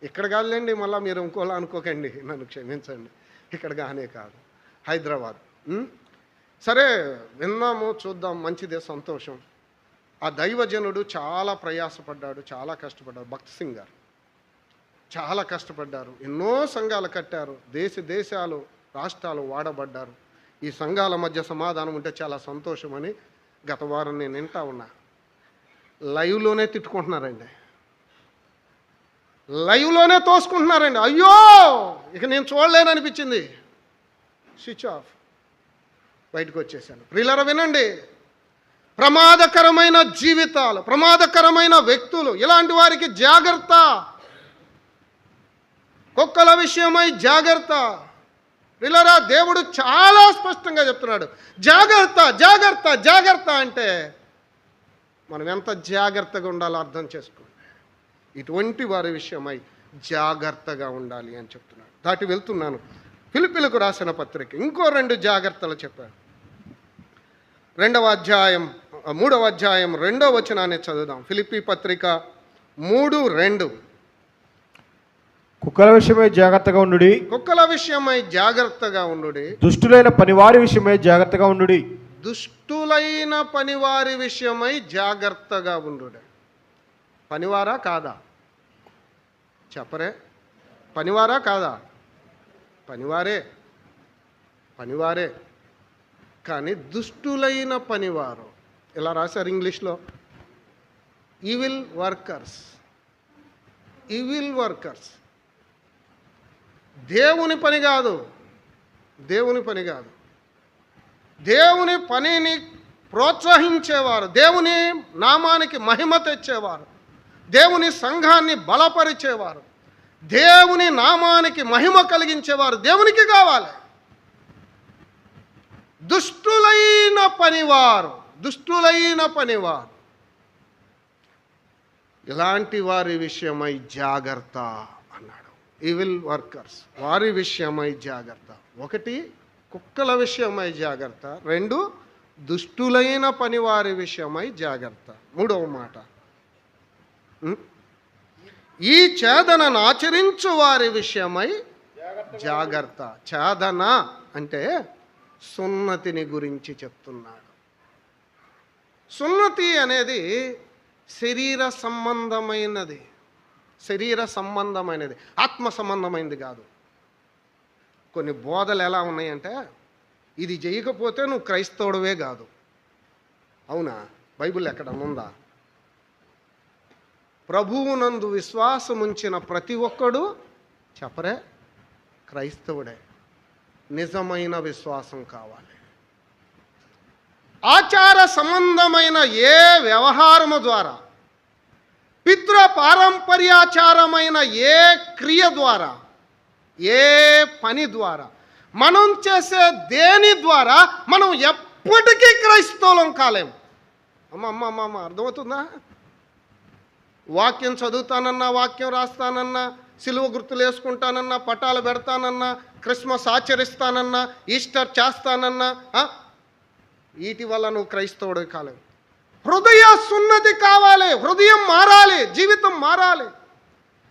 ఇక్కడ కాదులేండి, మళ్ళీ మీరు ఇంకోలా అనుకోకండి, నన్ను క్షమించండి. ఇక్కడ కానే కాదు, హైదరాబాద్. సరే, విన్నాము, చూద్దాం, మంచిదే, సంతోషం. ఆ దైవజనుడు చాలా ప్రయాసపడ్డాడు, చాలా కష్టపడ్డాడు. భక్త్ సింగ్ గారు చాలా కష్టపడ్డారు, ఎన్నో సంఘాలు కట్టారు, దేశాలు రాష్ట్రాలు వాడబడ్డారు. ఈ సంఘాల మధ్య సమాధానం ఉంటే చాలా సంతోషమని గత వారం నేను వింటా ఉన్నా. లైవ్లోనే తిట్టుకుంటున్నారండి, లైవ్లోనే తోసుకుంటున్నారండి. అయ్యో, ఇక నేను చూడలేననిపించింది, స్విచ్ ఆఫ్, బయటకు వచ్చేసాను. ప్రియులారా, వినండి, ప్రమాదకరమైన జీవితాలు, ప్రమాదకరమైన వ్యక్తులు, ఇలాంటి వారికి జాగ్రత్త. కుక్కల విషయమై జాగ్రత్త. ప్రియులారా, దేవుడు చాలా స్పష్టంగా చెప్తున్నాడు, జాగ్రత్త అంటే మనం ఎంత జాగ్రత్తగా ఉండాలో అర్థం చేసుకోండి. ఇటువంటి వారి విషయమై జాగ్రత్తగా ఉండాలి అని చెప్తున్నాడు. దాటి వెళ్తున్నాను. ఫిలిప్పీలకు రాసిన పత్రిక ఇంకో 2 జాగ్రత్తలు చెప్పాడు. 3వ అధ్యాయం 2వ వచనాన్ని చదువుదాం. ఫిలిప్పీ పత్రిక 3:2. కుక్కల విషయమై జాగ్రత్తగా ఉండుడి. దుష్టులైన పనివారి విషయమై జాగ్రత్తగా ఉండుడి. పనివారా కాదా? చెప్పరే, పనివారా కాదా? పనివారే, కానీ దుష్టులైన పనివారు. ఇలా రాశారు ఇంగ్లీష్లో, ఈవిల్ వర్కర్స్. దేవుని పని కాదు, దేవుని పనిని ప్రోత్సహించేవారు, దేవుని నామానికి మహిమ తెచ్చేవారు, దేవుని సంఘాన్ని బలపరిచేవారు, దేవుని నామానికి మహిమ కలిగించేవారు దేవునికి కావాలి. దుష్టులైన పనివారు ఇలాంటి వారి విషయమై జాగ్రత్త అన్నాడు. ఈవిల్ వర్కర్స్, వారి విషయమై జాగ్రత్త. 1 కుక్కల విషయమై జాగ్రత్త, 2 దుష్టులైన పనివారి విషయమై జాగ్రత్త. 3వ మాట, ఈ చేదనను ఆచరించు వారి విషయమై జాగ్రత్త. చేదన అంటే సున్నతిని గురించి చెప్తున్నాడు. సున్నతి అనేది శరీర సంబంధమైనది, ఆత్మ సంబంధమైనది కాదు. కొన్ని బోధలు ఎలా ఉన్నాయంటే, ఇది చేయకపోతే నువ్వు క్రైస్తవుడివే కాదు. అవునా? బైబిల్ ఎక్కడన్నా ఉందా? ప్రభువునందు విశ్వాసముంచిన ప్రతి ఒక్కడు చెప్పరే క్రైస్తవుడే. నిజమైన విశ్వాసం కావాలి. ఆచార సంబంధమైన ఏ వ్యవహారము ద్వారా, పితృ పారంపర్యాచారమైన ఏ క్రియ ద్వారా, ఏ పని ద్వారా, మనం చేసే దేని ద్వారా మనం ఎప్పటికీ క్రైస్తవులం కాలేము. అమ్మ అర్థమవుతుందా? వాక్యం చదువుతానన్నా, వాక్యం రాస్తానన్నా, సిలువ గుర్తులు వేసుకుంటానన్నా, పటాలు పెడతానన్నా, క్రిస్మస్ ఆచరిస్తానన్నా, ఈస్టర్ చేస్తానన్నా, వీటి వల్ల నువ్వు క్రైస్తవుడు కాలేవు. హృదయ సున్నతి కావాలి. హృదయం మారాలి, జీవితం మారాలి,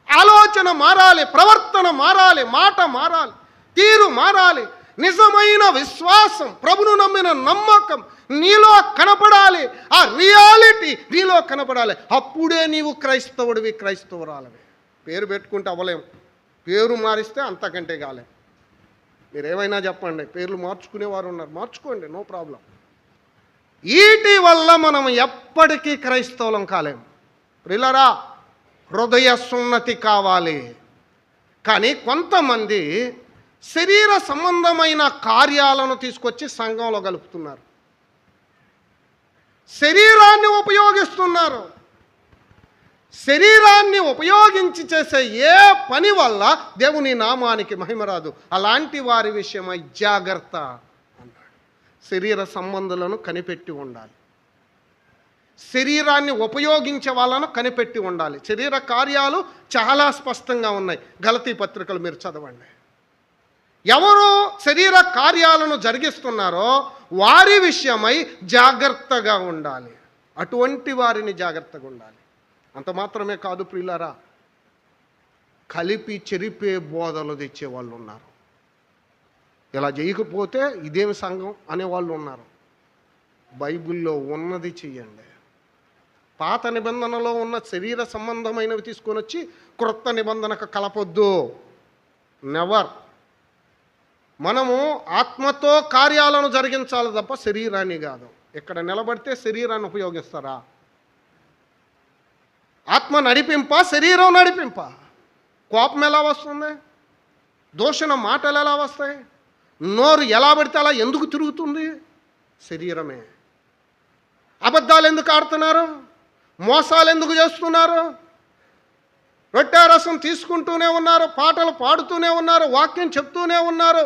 ఆలోచన మారాలి, ప్రవర్తన మారాలి, మాట మారాలి, తీరు మారాలి. నిజమైన విశ్వాసం, ప్రభును నమ్మిన నమ్మకం నీలో కనపడాలి. ఆ రియాలిటీ నీలో కనపడాలి. అప్పుడే నీవు క్రైస్తవుడివి, క్రైస్తవురాలవి. పేరు పెట్టుకుంటే అవ్వలేం. పేరు మారిస్తే అంతకంటే కాలేం. మీరేమైనా చెప్పండి, పేర్లు మార్చుకునేవారు ఉన్నారు, మార్చుకోండి, నో ప్రాబ్లం. వీటి వల్ల మనం ఎప్పటికీ క్రైస్తవులం కాలేం. ప్రియులారా, హృదయ సున్నతి కావాలి. కానీ కొంతమంది శరీర సంబంధమైన కార్యాలను తీసుకొచ్చి సంఘంలో కలుపుతున్నారు, శరీరాన్ని ఉపయోగిస్తున్నారు. శరీరాన్ని ఉపయోగించి చేసే ఏ పని వల్ల దేవుని నామానికి మహిమ రాదు. అలాంటి వారి విషయమై జాగ్రత్త అన్నాడు. శరీర సంబంధులను కనిపెట్టి ఉండాలి. శరీరాన్ని ఉపయోగించే వాళ్ళను కనిపెట్టి ఉండాలి. శరీర కార్యాలు చాలా స్పష్టంగా ఉన్నాయి. గలతీ పత్రికలు మీరు చదవండి. ఎవరు శరీర కార్యాలను జరిగిస్తున్నారో వారి విషయమై జాగ్రత్తగా ఉండాలి. అటువంటి వారిని జాగ్రత్తగా ఉండాలి. అంత మాత్రమే కాదు ప్రియులారా, కలిపి చెరిపే బోధలు తెచ్చే వాళ్ళు ఉన్నారు. ఇలా చేయకపోతే ఇదేమి సంఘం అనేవాళ్ళు ఉన్నారు. బైబిల్లో ఉన్నది చెయ్యండి. పాత నిబంధనలో ఉన్న శరీర సంబంధమైనవి తీసుకొని వచ్చి క్రొత్త నిబంధనకు కలపొద్దు. నెవర్. మనము ఆత్మతో కార్యాలను జరిగించాలి తప్ప శరీరాన్ని కాదు. ఇక్కడ నిలబడితే శరీరాన్ని ఉపయోగిస్తారా? ఆత్మ నడిపింప, శరీరం నడిపింప. కోపం ఎలా వస్తుంది? దూషణ మాటలు ఎలా వస్తాయి? నోరు ఎలా పడితే అలా ఎందుకు తిరుగుతుంది? శరీరమే. అబద్ధాలు ఎందుకు ఆడుతున్నారు? మోసాలు ఎందుకు చేస్తున్నారు? రొట్టె రసం తీసుకుంటూనే ఉన్నారు, పాటలు పాడుతూనే ఉన్నారు, వాక్యం చెప్తూనే ఉన్నారు,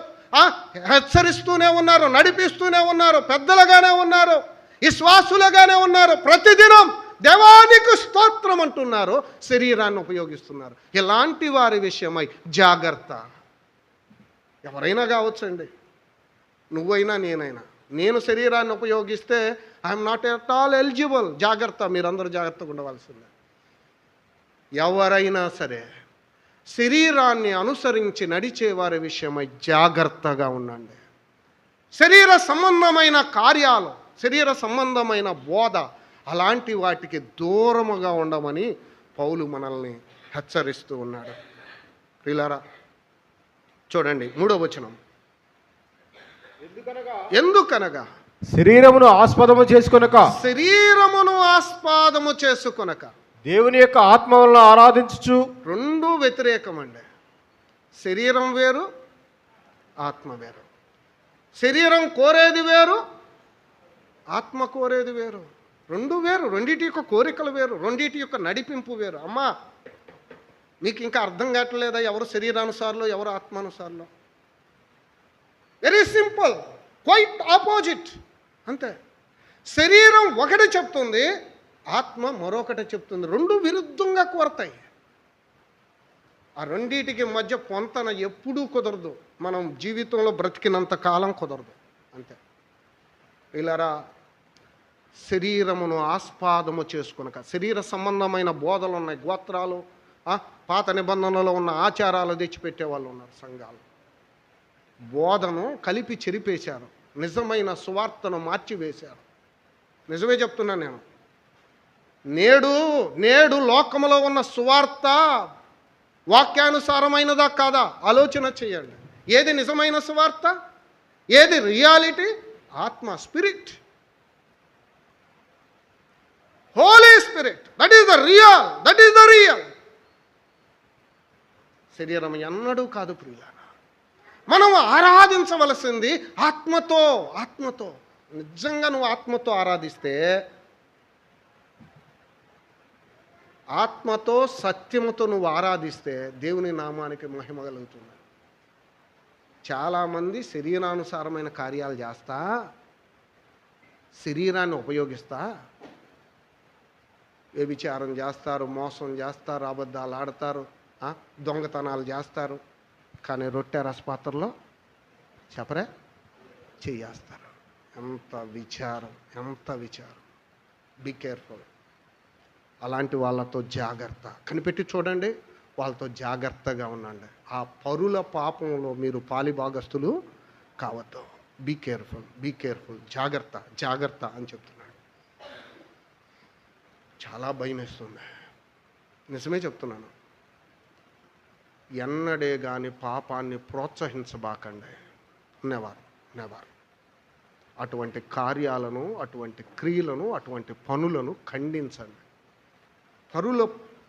హెచ్చరిస్తూనే ఉన్నారు, నడిపిస్తూనే ఉన్నారు, పెద్దలుగానే ఉన్నారు, విశ్వాసులుగానే ఉన్నారు. ప్రతిదినం దేవానికి స్తోత్రం అంటున్నారు, శరీరాన్ని ఉపయోగిస్తున్నారు. ఇలాంటి వారి విషయమై జాగ్రత్త. ఎవరైనా కావచ్చండి, నువ్వైనా నేనైనా. నేను శరీరాన్ని ఉపయోగిస్తే I'm not at all eligible. జాగ్రత్త, మీరందరూ జాగ్రత్తగా ఉండవలసిందే. ఎవరైనా సరే శరీరాన్ని అనుసరించి నడిచే వారి విషయమై జాగ్రత్తగా ఉండండి. శరీర సంబంధమైన కార్యాలు, శరీర సంబంధమైన బోధ, అలాంటి వాటికి దూరముగా ఉండమని పౌలు మనల్ని హెచ్చరిస్తూ ఉన్నాడు. ప్రియులారా, చూడండి 3వ వచనం. ఎందుకనగా శరీరమును ఆస్పదము చేసుకొనక, శరీరమును ఆస్పాదము చేసుకొనక దేవుని యొక్క ఆత్మ వలన ఆరాధించుచు. రెండు వ్యతిరేకమండి. శరీరం వేరు, ఆత్మ వేరు. శరీరం కోరేది వేరు, ఆత్మ కోరేది వేరు. రెండు వేరు. రెండిటి యొక్క కోరికలు వేరు, రెండిటి యొక్క నడిపింపు వేరు. అమ్మా, మీకు ఇంకా అర్థం కావట్లేదా ఎవరు శరీరానుసారులు, ఎవరు ఆత్మానుసారులు? వెరీ సింపుల్, క్వైట్ ఆపోజిట్ అంతే. శరీరం ఒకటి చెప్తుంది, ఆత్మ మరొకటి చెప్తుంది. రెండు విరుద్ధంగా కోరతాయి. ఆ రెండిటికి మధ్య పొంతన ఎప్పుడూ కుదరదు. మనం జీవితంలో బ్రతికినంత కాలం కుదరదు. అంతే. వీళ్ళరా, శరీరమును ఆస్పాదము చేసుకొనక, శరీర సంబంధమైన బోధలు ఉన్నాయి, గోత్రాలు, పాత నిబంధనలో ఉన్న ఆచారాలు తెచ్చిపెట్టే వాళ్ళు ఉన్నారు సంఘాలు. బోధను కలిపి చెరిపేశారు, నిజమైన సువార్తను మార్చివేశారు. నిజమే చెప్తున్నాను నేను. నేడు లోకములో ఉన్న సువార్త వాక్యానుసారమైనదా కాదా ఆలోచన చేయండి. ఏది నిజమైన సువార్త, ఏది రియాలిటీ? ఆత్మ, spirit, holy spirit, that is the real. శరీరం ఎన్నడూ కాదు ప్రియులారా. మనం ఆరాధించవలసింది ఆత్మతో. నిజంగా నువ్వు ఆత్మతో ఆరాధిస్తే, ఆత్మతో సత్యముతో నువ్వు ఆరాధిస్తే దేవుని నామానికి మహిమ కలుగుతుంది. చాలామంది శరీరానుసారమైన కార్యాలు చేస్తా, శరీరాన్ని ఉపయోగిస్తా వ్యభిచారం చేస్తారు, మోసం చేస్తారు, అబద్ధాలు ఆడతారు, దొంగతనాలు చేస్తారు. కానీ రొట్టె రసపాత్రలో చెప్పరే చేస్తారు. ఎంత విచారం. Be careful. అలాంటి వాళ్ళతో జాగ్రత్త. కనిపెట్టి చూడండి, వాళ్ళతో జాగ్రత్తగా ఉండండి. ఆ పరుల పాపంలో మీరు పాలిభాగస్తులు కావద్దు. Be careful. జాగ్రత్త అని చెప్తున్నాడు. చాలా భయం వేస్తుంది. నిజమే చెప్తున్నాను. ఎన్నడే కానీ పాపాన్ని ప్రోత్సహించబాకండి. నెవర్. అటువంటి కార్యాలను, అటువంటి క్రియలను, అటువంటి పనులను ఖండించండి. పరుల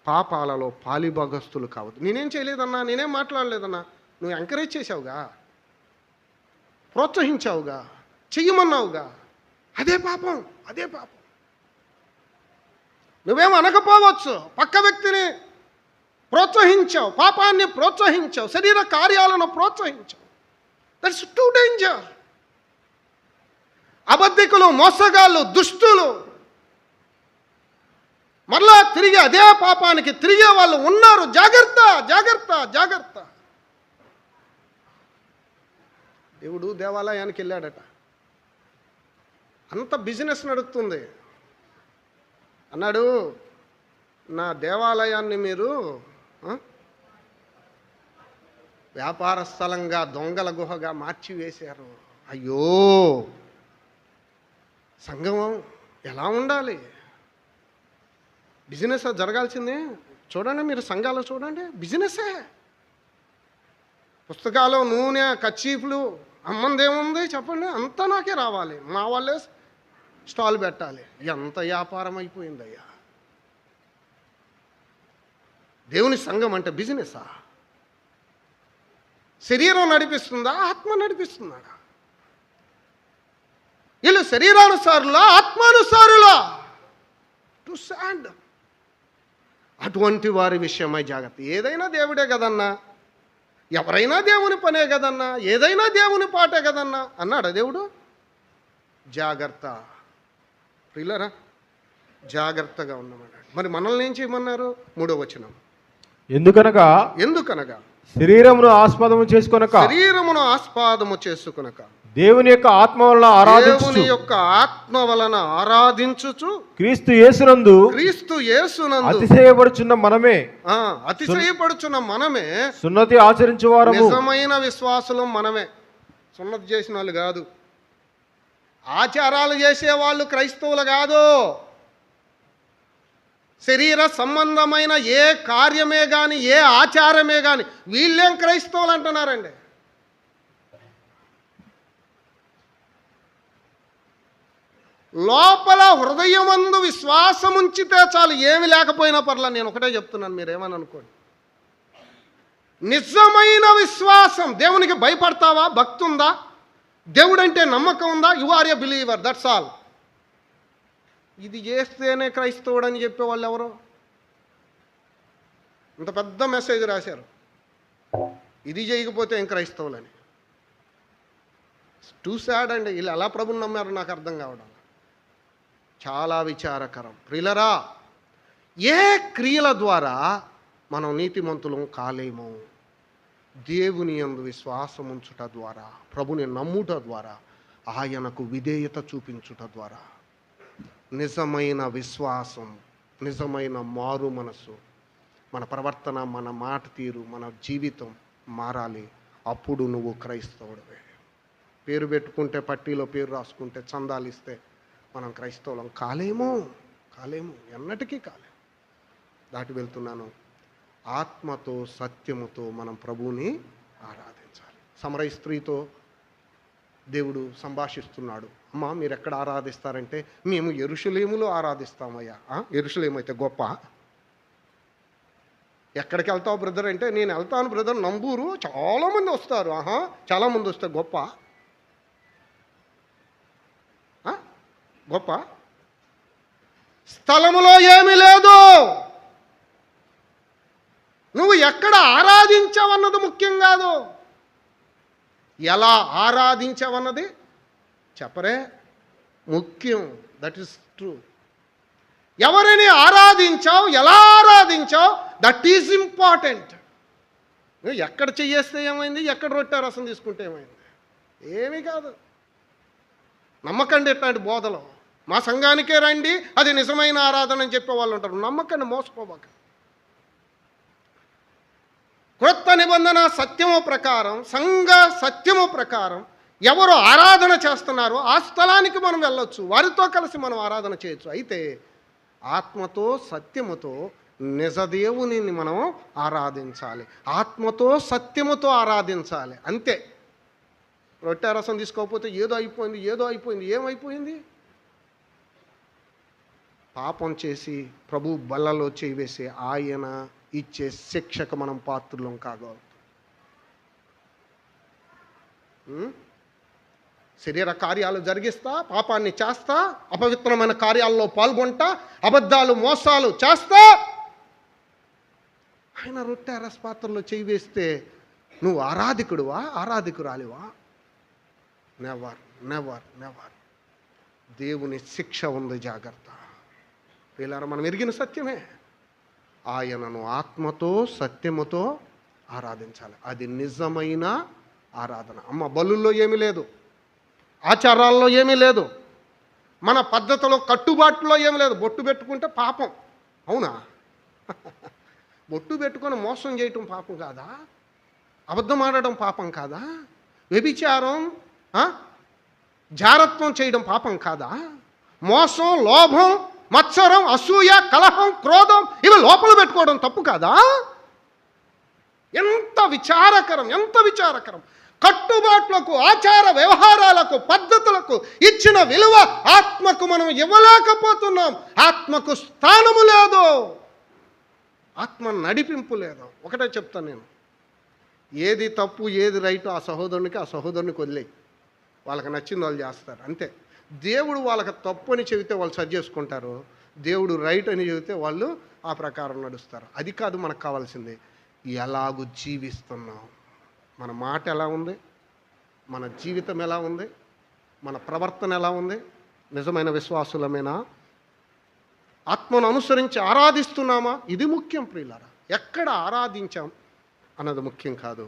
పాపాలలో పాలిభాగస్తులు కావద్దు. నేనేం చేయలేదన్నా, నేనేం మాట్లాడలేదన్నా, నువ్వు ఎంకరేజ్ చేసావుగా, ప్రోత్సహించావుగా, చెయ్యమన్నావుగా, అదే పాపం. నువ్వేం అనకపోవచ్చు, పక్క వ్యక్తిని ప్రోత్సహించావు, పాపాన్ని ప్రోత్సహించావు, శరీర కార్యాలను ప్రోత్సహించావు. That's too danger. అబద్ధికులు, మోసగాళ్ళు, దుష్టులు మరలా తిరిగి అదే పాపానికి తిరిగే వాళ్ళు ఉన్నారు. జాగ్రత్త. దేవుడు దేవాలయానికి వెళ్ళాడట. అంత బిజినెస్ నడుస్తుంది. అన్నాడు, నా దేవాలయాన్ని మీరు వ్యాపార స్థలంగా, దొంగల గుహగా మార్చివేశారు. అయ్యో, సంఘం ఎలా ఉండాలి? బిజినెస్ జరగాల్సిందే. చూడండి, మీరు సంఘాలు చూడండి, బిజినెస్సే. పుస్తకాలు, నూనె, కచ్చీపులు అమ్మందేముంది చెప్పండి, అంతా నాకే రావాలి, మా వాళ్ళే స్టాల్ పెట్టాలి. ఎంత వ్యాపారం అయిపోయిందయ్యా. దేవుని సంఘం అంటే బిజినెస్సా? శరీరం నడిపిస్తుందా, ఆత్మ నడిపిస్తున్నాడా? వీళ్ళు శరీరానుసారులా, ఆత్మానుసారులా? To stand. అటువంటి వారి విషయమై జాగ్రత్త. ఏదైనా దేవుడే కదన్నా, ఎవరైనా దేవుని పనే కదన్నా, ఏదైనా దేవుని పాటే కదన్నా అన్నాడా దేవుడు? జాగ్రత్త ప్రియులరా, జాగ్రత్తగా ఉన్నామన్నాడు. మరి మనల్ని ఏం చేయమన్నారు? 3వ వచనం. ఎందుకనగా శరీరమును ఆస్పదము చేసుకొనక దేవుని యొక్క ఆత్మ వలన ఆరాధించుచు క్రీస్తు యేసునందు అతిశయపడుచున్న మనమే సున్నతి ఆచరించువారము. నిజమైన విశ్వాసులు మనమే. సున్నతి చేసిన వాళ్ళు కాదు, ఆచారాలు చేసేవాళ్ళు క్రైస్తవులు కాదు. శరీర సంబంధమైన ఏ కార్యమే కానీ, ఏ ఆచారమే కానీ వీళ్ళేం క్రైస్తవులు అంటున్నారండి. లోపల హృదయమందు విశ్వాసం ఉంచితే చాలు, ఏమి లేకపోయినా పర్లా. నేను ఒకటే చెప్తున్నాను, మీరేమని అనుకోండి. నిజమైన విశ్వాసం. దేవునికి భయపడతావా? భక్తి ఉందా? దేవుడంటే నమ్మకం ఉందా? You are a believer, that's all. ఇది చేస్తేనే క్రైస్తవుడు అని చెప్పేవాళ్ళు ఎవరు? ఇంత పెద్ద మెసేజ్ రాశారు, ఇది చేయకపోతే ఏం క్రైస్తవులని. టూ సాడ్ అండి. వీళ్ళు ఎలా ప్రభుని నమ్మారు నాకు అర్థం కావడం. చాలా విచారకరం. ప్రియులరా, ఏ క్రియల ద్వారా మనం నీతిమంతులం కాలేము? దేవుని యందు విశ్వాసం ఉంచుట ద్వారా, ప్రభుని నమ్ముట ద్వారా, ఆయనకు విధేయత చూపించుట ద్వారా. నిజమైన విశ్వాసం, నిజమైన మారు మనసు మన ప్రవర్తన, మన మాట తీరు, మన జీవితం మారాలి. అప్పుడు నువ్వు క్రైస్తవుడివే. పేరు పెట్టుకుంటే, పట్టీలో పేరు రాసుకుంటే, చందాలు ఇస్తే మనం క్రైస్తవులం కాలేము, ఎన్నటికీ కాలేము. దాటి వెళ్తున్నాను. ఆత్మతో సత్యముతో మనం ప్రభువుని ఆరాధించాలి. సమరయ స్త్రీతో దేవుడు సంభాషిస్తున్నాడు. అమ్మా, మీరు ఎక్కడ ఆరాధిస్తారంటే, మేము యెరూషలేములో ఆరాధిస్తామయ్యా. యెరూషలేము అయితే గొప్ప? ఎక్కడికి వెళ్తావు బ్రదర్ అంటే, నేను వెళ్తాను బ్రదర్ నంబూరు, చాలామంది వస్తారు. చాలామంది వస్తే గొప్ప? గొప్ప? స్థలములో ఏమీ లేదు. నువ్వు ఎక్కడ ఆరాధించావన్నది ముఖ్యం కాదు, ఎలా ఆరాధించావన్నది చెప్పరే ముఖ్యం. That is true. ఎవరిని ఆరాధించావు, ఎలా ఆరాధించావు, దట్ ఈజ్ ఇంపార్టెంట్. నువ్వు ఎక్కడ చెయ్యేస్తే ఏమైంది, ఎక్కడ రొట్టె రసం తీసుకుంటే ఏమైంది? ఏమీ కాదు. నమ్మకండి ఇట్లాంటి బోధలు. మా సంఘానికే రండి, అది నిజమైన ఆరాధన అని చెప్పే వాళ్ళు ఉంటారు. నమ్మకండి, మోసపోబాక. క్రొత్త నిబంధన సత్యము ప్రకారం, సంఘ సత్యము ప్రకారం ఎవరు ఆరాధన చేస్తున్నారో ఆ స్థలానికి మనం వెళ్ళొచ్చు, వారితో కలిసి మనం ఆరాధన చేయొచ్చు. అయితే ఆత్మతో సత్యముతో నిజదేవుని మనం ఆరాధించాలి. ఆత్మతో సత్యముతో ఆరాధించాలి, అంతే. రొట్టె రసం తీసుకోకపోతే ఏదో అయిపోయింది. ఏమైపోయింది? పాపం చేసి ప్రభు బల్లలో చేయివేసి ఆయన ఇచ్చే శిక్షకు మనం పాత్రులం కాగలం. శరీర కార్యాలు జరిగిస్తా, పాపాన్ని చేస్తా, అపవిత్రమైన కార్యాల్లో పాల్గొంటా, అబద్ధాలు మోసాలు చేస్తా, ఆయన రొట్టె రస పాత్రలో చేయి వేస్తే నువ్వు ఆరాధికుడువా, ఆరాధికురాలివా? Never never never. దేవుని శిక్ష ఉంది, జాగ్రత్త. వీళ్ళారా మనం ఎరిగిన సత్యమే. ఆయనను ఆత్మతో సత్యముతో ఆరాధించాలి. అది నిజమైన ఆరాధన. అమ్మ, బలుల్లో ఏమీ లేదు, ఆచారాల్లో ఏమీ లేదు, మన పద్ధతిలో కట్టుబాటులో ఏమీ లేదు. బొట్టు పెట్టుకుంటే పాపం, అవునా? బొట్టు పెట్టుకొని మోసం చేయటం పాపం కాదా? అబద్ధం ఆడడం పాపం కాదా? వ్యభిచారం, జారత్వం చేయడం పాపం కాదా? మోసం, లోభం, మత్సరం, అసూయ, కలహం, క్రోధం ఇవి లోపల పెట్టుకోవడం తప్పు కాదా? ఎంత విచారకరం. కట్టుబాట్లకు, ఆచార వ్యవహారాలకు, పద్ధతులకు ఇచ్చిన విలువ ఆత్మకు మనం ఇవ్వలేకపోతున్నాం. ఆత్మకు స్థానము లేదు, ఆత్మ నడిపింపు లేదు. ఒకటే చెప్తాను నేను, ఏది తప్పు ఏది రైట్ ఆ సహోదరునికి వదిలేయి. వాళ్ళకి నచ్చింది వాళ్ళు చేస్తారు, అంతే. దేవుడు వాళ్ళకి తప్పు అని చెబితే వాళ్ళు సరి చేసుకుంటారు, దేవుడు రైట్ అని చెబితే వాళ్ళు ఆ ప్రకారం నడుస్తారు. అది కాదు మనకు కావాల్సింది. ఎలాగూ జీవిస్తున్నాం, మన మాట ఎలా ఉంది, మన జీవితం ఎలా ఉంది, మన ప్రవర్తన ఎలా ఉంది, నిజమైన విశ్వాసులమేనా, ఆత్మను అనుసరించి ఆరాధిస్తున్నామా? ఇది ముఖ్యం ప్రియులారా. ఎక్కడ ఆరాధించాం అన్నది ముఖ్యం కాదు,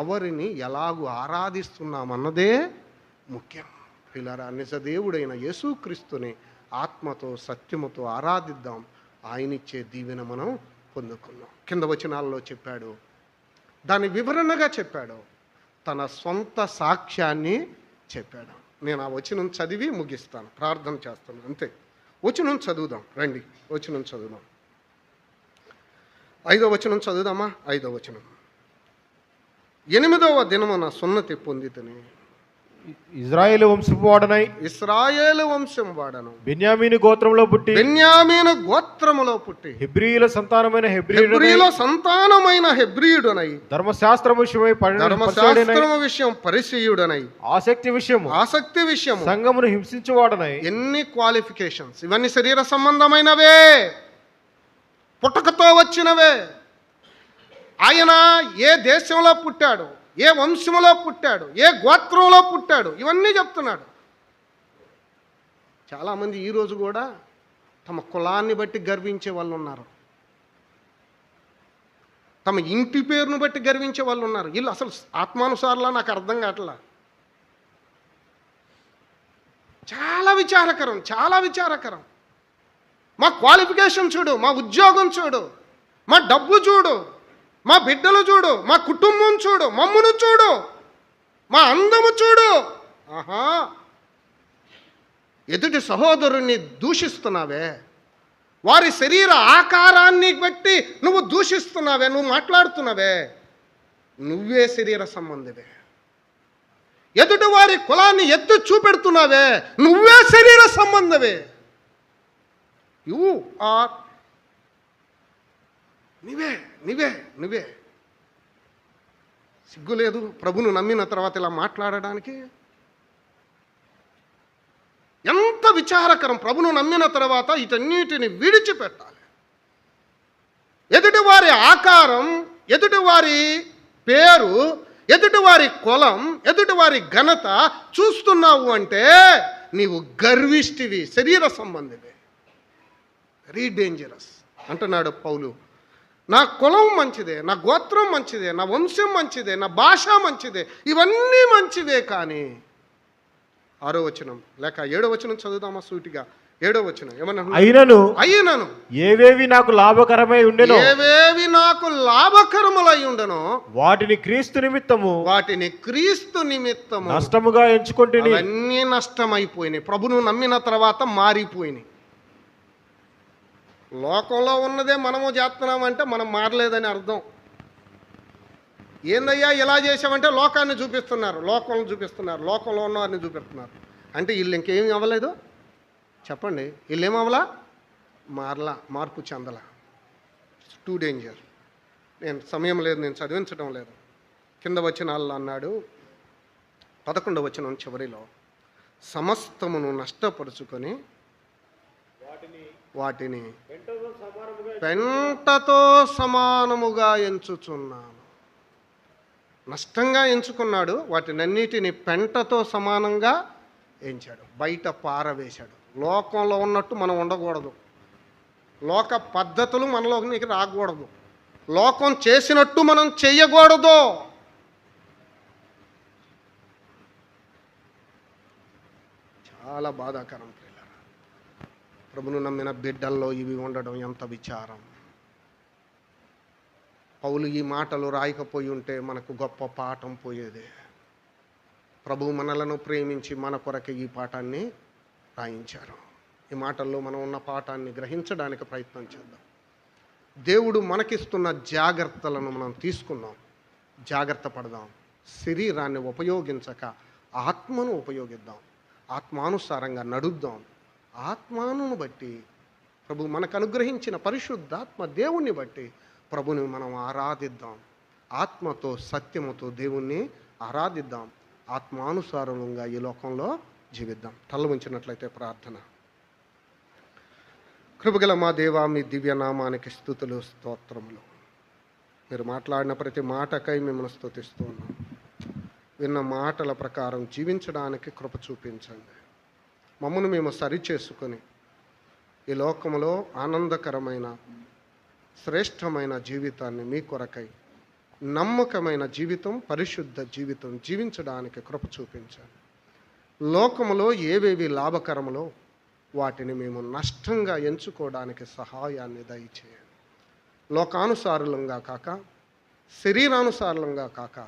ఎవరిని ఎలాగూ ఆరాధిస్తున్నామన్నదే ముఖ్యం ప్రియులారా. నిజదేవుడైన యేసుక్రీస్తుని ఆత్మతో సత్యముతో ఆరాధిద్దాం. ఆయనిచ్చే దీవెన మనం పొందుకున్నాం. కింద వచనాల్లో చెప్పాడు, దాని వివరణగా చెప్పాడు, తన సొంత సాక్ష్యాన్ని చెప్పాడు. నేను ఆ వచనం చదివి ముగిస్తాను, ప్రార్థన చేస్తాను, అంతే. వచనం చదువుదాం రండి, వచనం చదువుదాం. 5వ వచనం చదువుదామా? 5వ వచనం. 8వ దినమున సున్నతి పొందితని ఇజ్రాయేలు వంశపు వాడను బెన్యామీను గోత్రములో పుట్టి హెబ్రీయుల సంతానమైన హెబ్రీయుడనై ధర్మశాస్త్రము విషయం పరిచయుడనై ఆసక్తి విషయం సంఘమును హింసించువాడనై. ఎన్ని క్వాలిఫికేషన్స్! ఇవన్నీ శరీర సంబంధమైనవే, పుట్టకతో వచ్చినవే. ఆయన ఏ దేశంలో పుట్టాడు, ఏ వంశంలో పుట్టాడు, ఏ గోత్రంలో పుట్టాడు, ఇవన్నీ చెప్తున్నాడు. చాలామంది ఈరోజు కూడా తమ కులాన్ని బట్టి గర్వించే వాళ్ళు ఉన్నారు, తమ ఇంటి పేరును బట్టి గర్వించే వాళ్ళు ఉన్నారు. వీళ్ళు అసలు ఆత్మానుసారులా నాకు అర్థం కావట్లా. చాలా విచారకరం. మా క్వాలిఫికేషన్ చూడు, మా ఉద్యోగం చూడు, మా డబ్బు చూడు, మా బిడ్డలు చూడు, మా కుటుంబం చూడు, మమ్మును చూడు, మా అందము చూడు. ఆహా, ఎదుటి సహోదరుణ్ణి దూషిస్తున్నావే, వారి శరీర ఆకారాన్ని బట్టి నువ్వు దూషిస్తున్నావే, నువ్వు మాట్లాడుతున్నావే, నువ్వే శరీర సంబంధివే. ఎదుటి వారి కులాన్ని ఎత్తు చూపెడుతున్నావే, నువ్వే శరీర సంబంధవే. యు ఆర్, నువ్వే నువ్వే నువ్వే. సిగ్గు లేదు ప్రభును నమ్మిన తర్వాత ఇలా మాట్లాడడానికి? ఎంత విచారకరం! ప్రభును నమ్మిన తర్వాత వీటన్నిటిని విడిచిపెట్టాలి. ఎదుటివారి ఆకారం, ఎదుటివారి పేరు, ఎదుటివారి కులం, ఎదుటివారి ఘనత చూస్తున్నావు అంటే నీవు గర్విష్టివి, శరీర సంబంధివి. వెరీ డేంజరస్ అంటున్నాడు పౌలు. నా కులం మంచిదే, నా గోత్రం మంచిదే, నా వంశం మంచిదే, నా భాష మంచిదే, ఇవన్నీ మంచివే. కానీ 6వ వచనం లేక 7వ వచనం చదువుదామా సూటిగా? 7వ వచనం ఏమన్నా? అయినను ఏవేవి నాకు లాభకరమై ఉండెనో, ఏవేవి నాకు లాభకరములై ఉండనో వాటిని క్రీస్తు నిమిత్తము నష్టముగా ఎంచుకుంటుని. అవన్నీ నష్టమైపోయినాయి. ప్రభును నమ్మిన తర్వాత మారిపోయినాయి. లోకంలో ఉన్నదే మనము చేస్తున్నామంటే మనం మారలేదని అర్థం. ఏందయ్యా ఇలా చేసామంటే లోకాన్ని చూపిస్తున్నారు, లోకంలో చూపిస్తున్నారు, లోకంలో ఉన్నవారిని చూపిస్తున్నారు. అంటే వీళ్ళు ఇంకేమి అవ్వలేదు చెప్పండి? వీళ్ళు ఏమవ్వలా? మారలా, మార్పు చెందలా. Two danger. నేను సమయం లేదు, నేను చదివించడం లేదు. కింద వచనాల్లో అన్నాడు, 11వ వచనం చివరిలో, సమస్తమును నష్టపరుచుకొని వాటిని పెంటతో సమానముగా ఎంచుచున్నాను. నష్టంగా ఎంచుకున్నాడు, వాటినన్నిటిని పెంటతో సమానంగా ఎంచాడు, బయట పారవేశాడు. లోకంలో ఉన్నట్టు మనం ఉండకూడదు, లోక పద్ధతులు మనలోకి రాకూడదు, లోకం చేసినట్టు మనం చెయ్యకూడదు. చాలా బాధాకరం ప్రియులారా. ప్రభును నమ్మిన బిడ్డల్లో ఇవి ఉండడం ఎంత విచారం. పౌలు ఈ మాటలు రాయకపోయి ఉంటే మనకు గొప్ప పాఠం పోయేదే. ప్రభు మనలను ప్రేమించి మన కొరకు ఈ పాఠాన్ని రాయించారు. ఈ మాటల్లో మనం ఉన్న పాఠాన్ని గ్రహించడానికి ప్రయత్నం చేద్దాం. దేవుడు మనకిస్తున్న జాగ్రత్తలను మనం తీసుకుందాం, జాగ్రత్త పడదాం. శరీరాన్ని ఉపయోగించక ఆత్మను ఉపయోగిద్దాం, ఆత్మానుసారంగా నడుద్దాం. ఆత్మను బట్టి, ప్రభు మనకు అనుగ్రహించిన పరిశుద్ధాత్మ దేవుణ్ణి బట్టి ప్రభుని మనం ఆరాధిద్దాం. ఆత్మతో సత్యముతో దేవుణ్ణి ఆరాధిద్దాం. ఆత్మానుసారంగా ఈ లోకంలో జీవిద్దాం. తల ఉంచినట్లయితే ప్రార్థన. కృపగల మా దేవా, మీ దివ్యనామానికి స్తుతులు స్తోత్రములు. మీరు మాట్లాడిన ప్రతి మాటకై మిమ్మల్ని స్తుతిస్తూ ఉన్నాం. విన్న మాటల ప్రకారం జీవించడానికి కృప చూపించండి. మమ్మల్ని మేము సరిచేసుకొని ఈ లోకంలో ఆనందకరమైన శ్రేష్టమైన జీవితాన్ని మీ కొరకై, నమ్మకమైన జీవితం, పరిశుద్ధ జీవితం జీవించడానికి కృప చూపించండి. లోకములో ఏవేవి లాభకరములో వాటిని మేము నష్టంగా ఎంచుకోవడానికి సహాయాన్ని దయచేయండి. లోకానుసారులంగా కాక, శరీరానుసారులంగా కాక,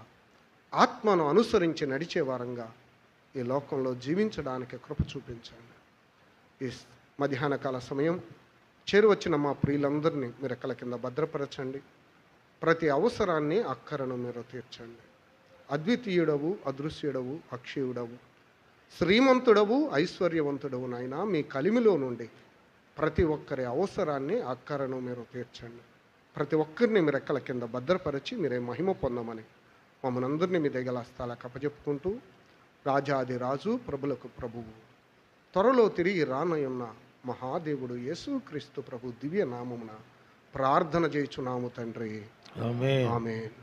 ఆత్మను అనుసరించి నడిచే వారంగా ఈ లోకంలో జీవించడానికి కృప చూపించండి. ఈ మధ్యాహ్న కాల సమయం చేరువచ్చిన మా ప్రియులందరినీ మీరు రెక్కల కింద భద్రపరచండి. ప్రతి అవసరాన్ని, అక్కరను మీరు తీర్చండి. అద్వితీయుడవు, అదృశ్యుడవు, అక్షయుడవు, శ్రీమంతుడవు, ఐశ్వర్యవంతుడవు నాయనా, మీ కలిమిలో నుండి ప్రతి ఒక్కరి అవసరాన్ని, అక్కరను మీరు తీర్చండి. ప్రతి ఒక్కరిని మీ రెక్కల కింద భద్రపరిచి మీరే మహిమ పొందమని మమ్మల్ని అందరినీ మీ దగ్గర స్థలాలకు అప్పచెప్పుకుంటూ, రాజాది రాజు, ప్రభులకు ప్రభువు, త్వరలో తిరిగి రానయున్న మహాదేవుడు యేసుక్రీస్తు ప్రభు దివ్య నామమున ప్రార్థన చేయుచున్నాము తండ్రి. ఆమేన్.